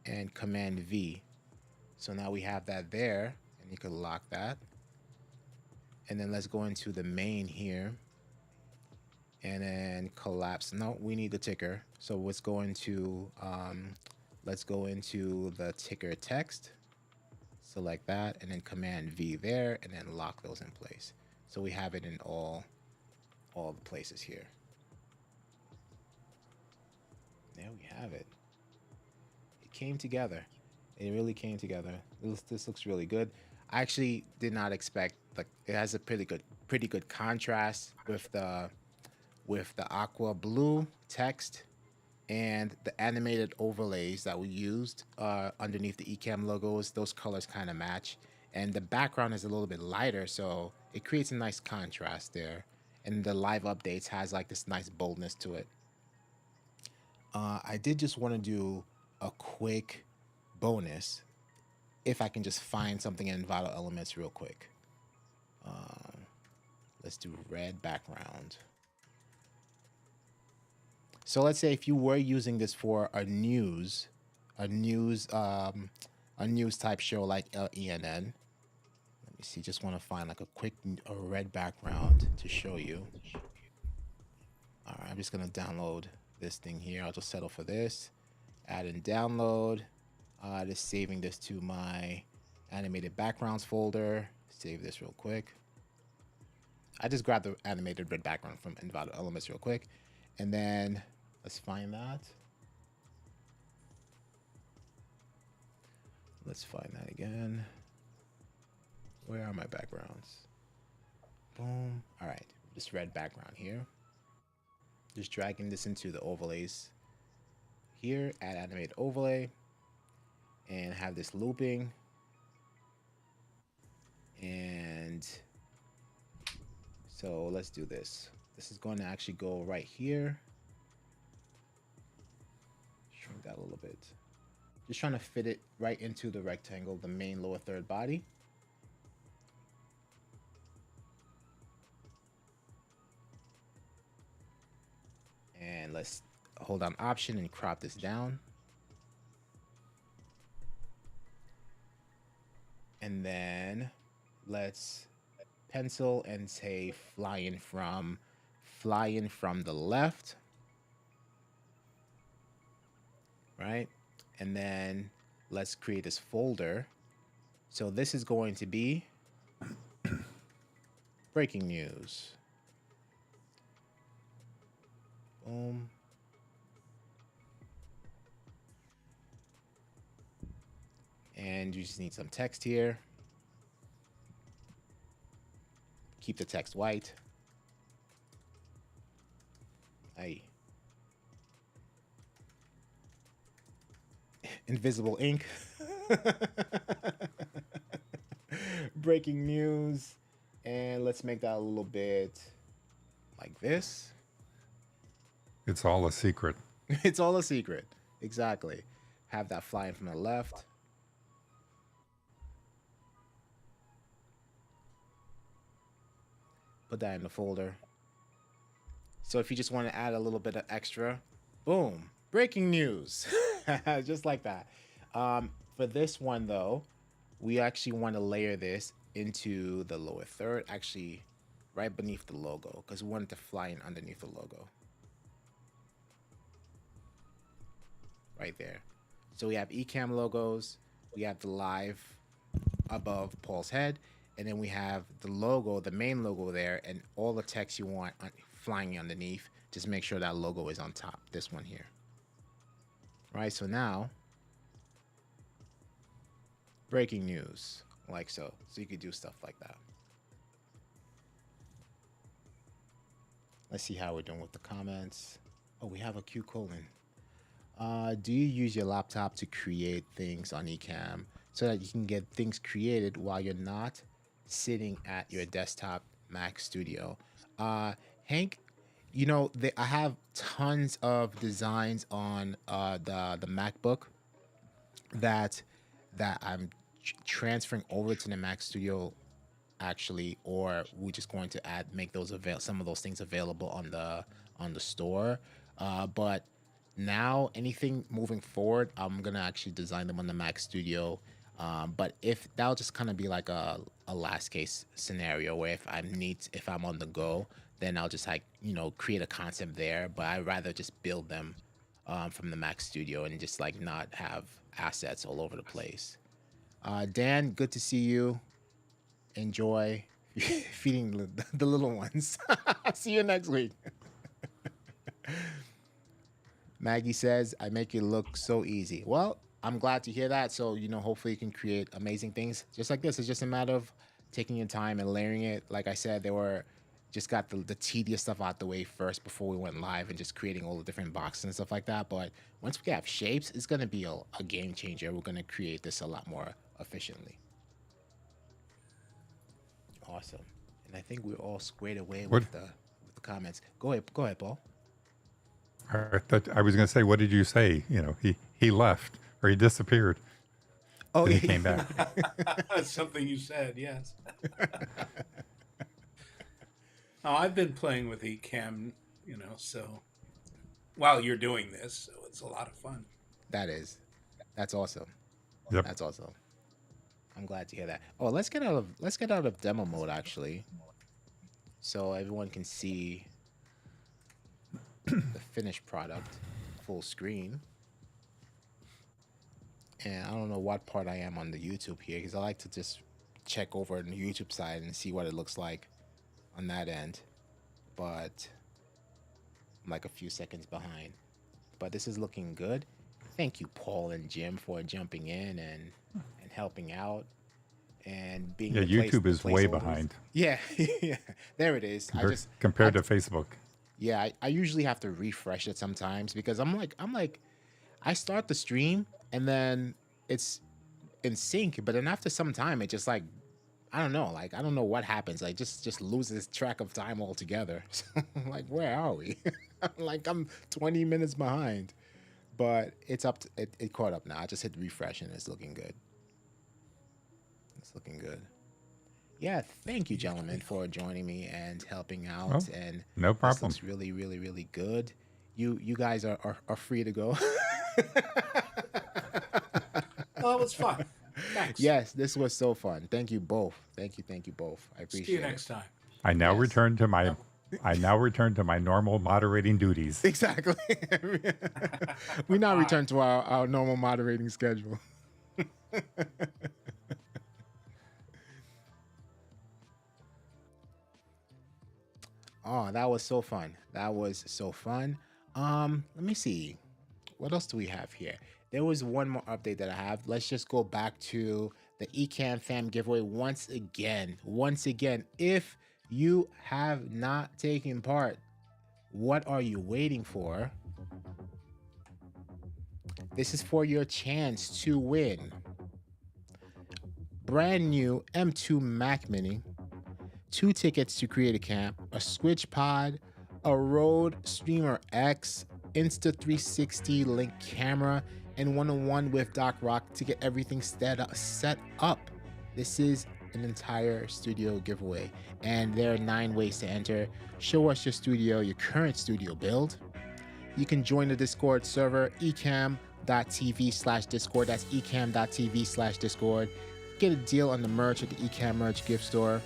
and Command V. So now we have that there, and you can lock that. And then let's go into the main here and then collapse. No, we need the ticker. So let's go into the ticker text, select that, and then Command V there, and then lock those in place. So we have it in all the places here. There we have it. It came together. It really came together. This looks really good. I actually did not expect, like, it has a pretty good contrast with the aqua blue text and the animated overlays that we used underneath the Ecamm logos. Those colors kind of match, and the background is a little bit lighter, so it creates a nice contrast there. And the live updates has like this nice boldness to it. I did just want to do a quick bonus if I can just find something in Vital Elements real quick. Let's do red background. So let's say if you were using this for a news type show like ENN. Let me see, just want to find like a red background to show you. All right, I'm just gonna download this thing here. I'll just settle for this. Add and download. Just saving this to my animated backgrounds folder. Save this real quick. I just grabbed the animated red background from Vital Elements real quick, and then let's find that. Let's find that again. Where are my backgrounds? Boom. All right, this red background here. Just dragging this into the overlays here, add animated overlay, and have this looping. And so let's do this. This is going to actually go right here. Shrink that a little bit. Just trying to fit it right into the rectangle, the main lower third body. And let's hold down Option and crop this down. And then let's pencil and say flying from the left. Right? And then let's create this folder So this is going to be breaking news. Boom. And you just need some text here. Keep the text white. Aye. Invisible ink. Breaking news. And let's make that a little bit like this. It's all a secret. It's all a secret. Exactly. Have that flying from the left. Put that in the folder. So if you just want to add a little bit of extra, boom, breaking news. Just like that. For this one, though, we actually want to layer this into the lower third, actually right beneath the logo, because we want it to fly in underneath the logo. Right there. So we have Ecamm logos, we have the live above Paul's head, and then we have the logo, the main logo there, and all the text you want flying underneath. Just make sure that logo is on top, this one here. Right, so now, breaking news, like so. So you could do stuff like that. Let's see how we're doing with the comments. Oh, we have a Q colon. Do you use your laptop to create things on Ecamm so that you can get things created while you're not sitting at your desktop Mac Studio? Hank, you know, I have tons of designs on the MacBook that I'm transferring over to the Mac Studio actually, or we're just going to make those some of those things available on the store. But now anything moving forward, I'm gonna actually design them on the Mac Studio. But if that'll just kind of be like a last case scenario where if I'm on the go, then I'll just create a concept there. But I'd rather just build them from the Mac Studio and just not have assets all over the place. Dan, good to see you. Enjoy feeding the little ones. See you next week. Maggie says, I make it look so easy. Well, I'm glad to hear that. So, hopefully you can create amazing things just like this. It's just a matter of taking your time and layering it. Like I said, just got the tedious stuff out the way first before we went live and just creating all the different boxes and stuff like that. But once we have shapes, it's going to be a game changer. We're going to create this a lot more efficiently. Awesome. And I think we're all squared away with the comments. Go ahead, Paul. I was going to say, what did you say? He left or he disappeared. Oh, he came back. That's something you said, yes. Oh, I've been playing with Ecamm, so while you're doing this, so it's a lot of fun. That's awesome. Yep. That's awesome. I'm glad to hear that. Oh, let's get out of demo mode actually, so everyone can see the finished product full screen. And I don't know what part I am on the YouTube here because I like to just check over on the YouTube side and see what it looks like on that end, but I'm like a few seconds behind. But this is looking good. Thank you, Paul and Jim, for jumping in and helping out and being. Yeah, YouTube is way behind. Yeah, yeah. There it is. Compared to Facebook. Yeah, I usually have to refresh it sometimes because I'm like, I start the stream and then it's in sync, but then after some time, it just I don't know, I don't know what happens. I just loses track of time altogether. So where are we? I'm 20 minutes behind, but it's up. It caught up now. I just hit refresh and it's looking good. It's looking good. Yeah, thank you, gentlemen, for joining me and helping out. Oh, and no problem. This looks really, really, really good. You guys are free to go. Oh, it was fun. Thanks. Yes, this was so fun. Thank you both. Thank you both. I appreciate it. See you next time. I now return to my normal moderating duties. Exactly. We now return to our normal moderating schedule. Oh, that was so fun. That was so fun. Let me see. What else do we have here? There was one more update that I have. Let's just go back to the Ecamm fam giveaway once again. Once again, if you have not taken part, what are you waiting for? This is for your chance to win brand new M2 Mac Mini, 2 tickets to Create a Camp, a Switch Pod, a Rode Streamer X, Insta360 Link camera, and one-on-one with Doc Rock to get everything set up. This is an entire studio giveaway, and there are 9 ways to enter. Show us your studio, your current studio build. You can join the Discord server, ecamm.tv/discord. That's ecamm.tv/discord. Get a deal on the merch at the Ecamm merch gift store.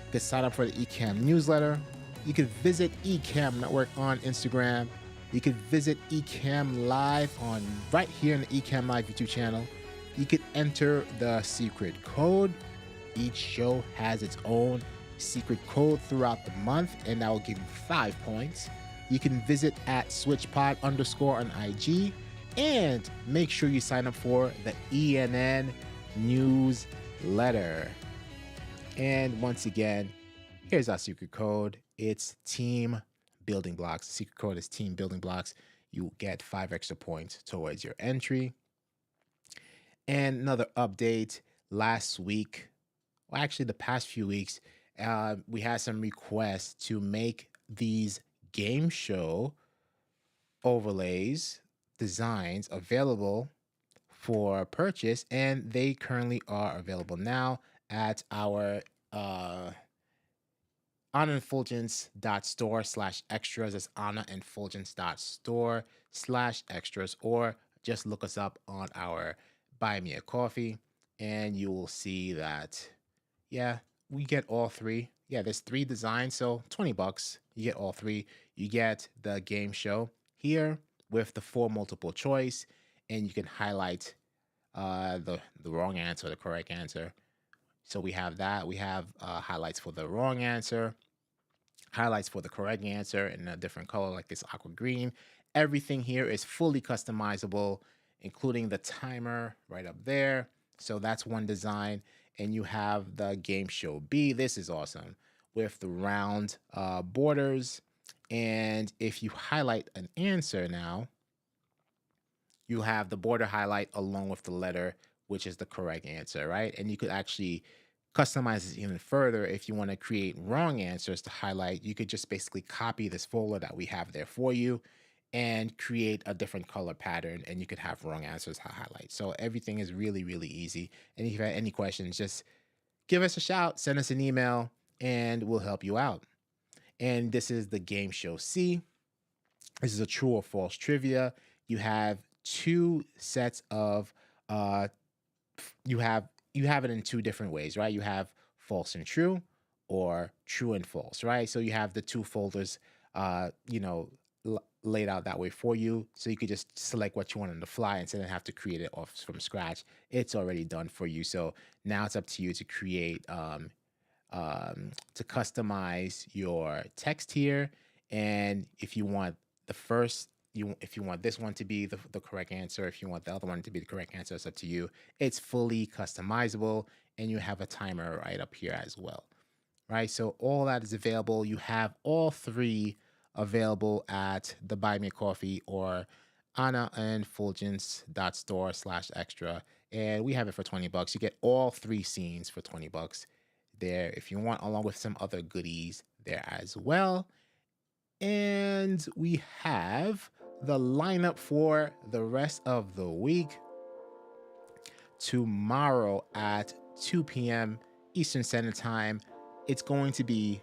You can sign up for the Ecamm newsletter. You can visit Ecamm Network on Instagram. You can visit Ecamm Live on right here in the Ecamm Live YouTube channel. You can enter the secret code. Each show has its own secret code throughout the month, and that will give you 5 points. You can visit at switchpod_ on IG, and make sure you sign up for the ENN newsletter. And once again, here's our secret code. It's Team Building Blocks. The secret code is Team Building Blocks. You get 5 extra points towards your entry. And another update last week, well, actually the past few weeks, we had some requests to make these game show overlays, designs available for purchase, and they currently are available now at our AnnaandFuljens.store/extras. That's AnnaandFuljens.store/extras, or just look us up on our Buy Me a Coffee, and you will see that, yeah, we get all 3. Yeah, there's 3 designs, so $20. You get all 3. You get the game show here with the 4 multiple choice, and you can highlight the wrong answer, the correct answer. So we have that. We have highlights for the wrong answer, highlights for the correct answer in a different color like this aqua green. Everything here is fully customizable, including the timer right up there. So that's one design. And you have the game show B. This is awesome with the round borders. And if you highlight an answer now, you have the border highlight along with the letter, which is the correct answer, right? And you could actually customize this even further. If you want to create wrong answers to highlight, you could just basically copy this folder that we have there for you and create a different color pattern, and you could have wrong answers to highlight. So everything is really, really easy. And if you have any questions, just give us a shout, send us an email, and we'll help you out. And this is the game show C. This is a true or false trivia. You have 2 sets of you have it in 2 different ways, right? You have false and true, or true and false, right? So you have the 2 folders laid out that way for you, so you could just select what you want on the fly instead of have to create it off from scratch. It's already done for you. So now it's up to you to create to customize your text here. And if you want the first, if you want this one to be the correct answer, if you want the other one to be the correct answer, it's up to you. It's fully customizable, and you have a timer right up here as well, right? So all that is available. You have all 3 available at the Buy Me a Coffee or AnnaandFuljens.store/extra, and we have it for $20. You get all 3 scenes for $20 there if you want, along with some other goodies there as well. And we have the lineup for the rest of the week. Tomorrow at 2 p.m. Eastern Standard Time, it's going to be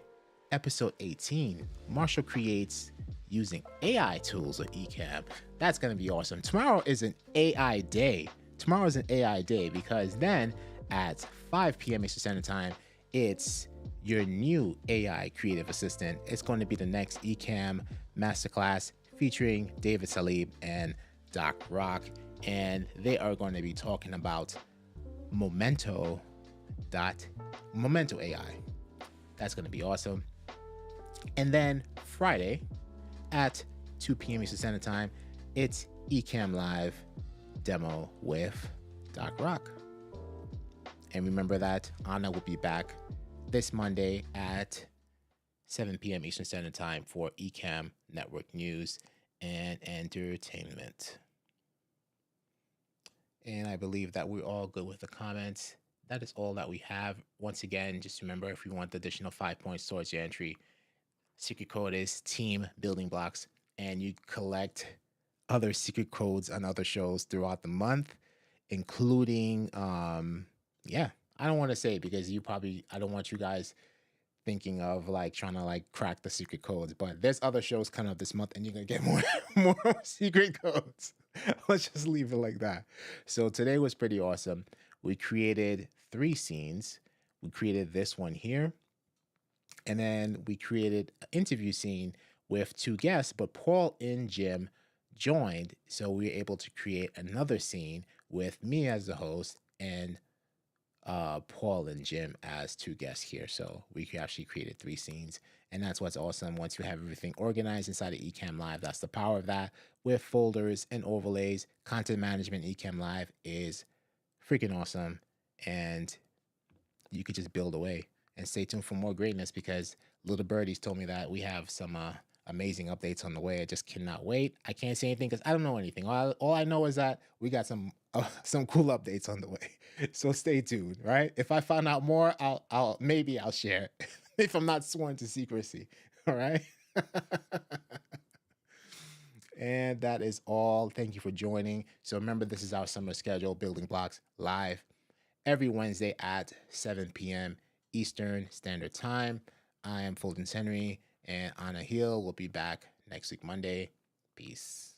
episode 18. Marshall creates using AI tools with Ecamm. That's going to be awesome. Tomorrow is an AI day. Tomorrow is an AI day because then at 5 p.m. Eastern Standard Time, it's your new AI creative assistant. It's going to be the next Ecamm masterclass featuring David Salib and Doc Rock, and they are going to be talking about Momento AI. That's going to be awesome. And then Friday at 2 p.m. Eastern Standard Time, it's Ecamm Live demo with Doc Rock. And remember that Anna will be back this Monday at 7 p.m. Eastern Standard Time for Ecamm Network News and Entertainment. And I believe that we're all good with the comments. That is all that we have. Once again, just remember, if you want the additional 5 points towards your entry, secret code is Team Building Blocks, and you collect other secret codes on other shows throughout the month, including yeah, I don't want to say it because I don't want you guys thinking of like trying to like crack the secret codes, but there's other shows coming up this month and you're gonna get more secret codes. Let's just leave it like that. So today was pretty awesome. We created 3 scenes. We created this one here, and then we created an interview scene with 2 guests, but Paul and Jim joined, so we were able to create another scene with me as the host and Paul and Jim as 2 guests here. So we actually created 3 scenes, and that's what's awesome. Once you have everything organized inside of Ecamm Live, that's the power of that. With folders and overlays, content management, Ecamm Live is freaking awesome, and you could just build away. And stay tuned for more greatness, because little birdies told me that we have some amazing updates on the way. I just cannot wait. I can't say anything because I don't know anything. All I know is that we got some cool updates on the way. So stay tuned, right? If I find out more, I'll share it if I'm not sworn to secrecy. All right. And that is all. Thank you for joining. So remember, this is our summer schedule, Building Blocks live every Wednesday at 7 p.m. Eastern Standard Time. I am Fuljens Henry, and Anna Hill will be back next week, Monday. Peace.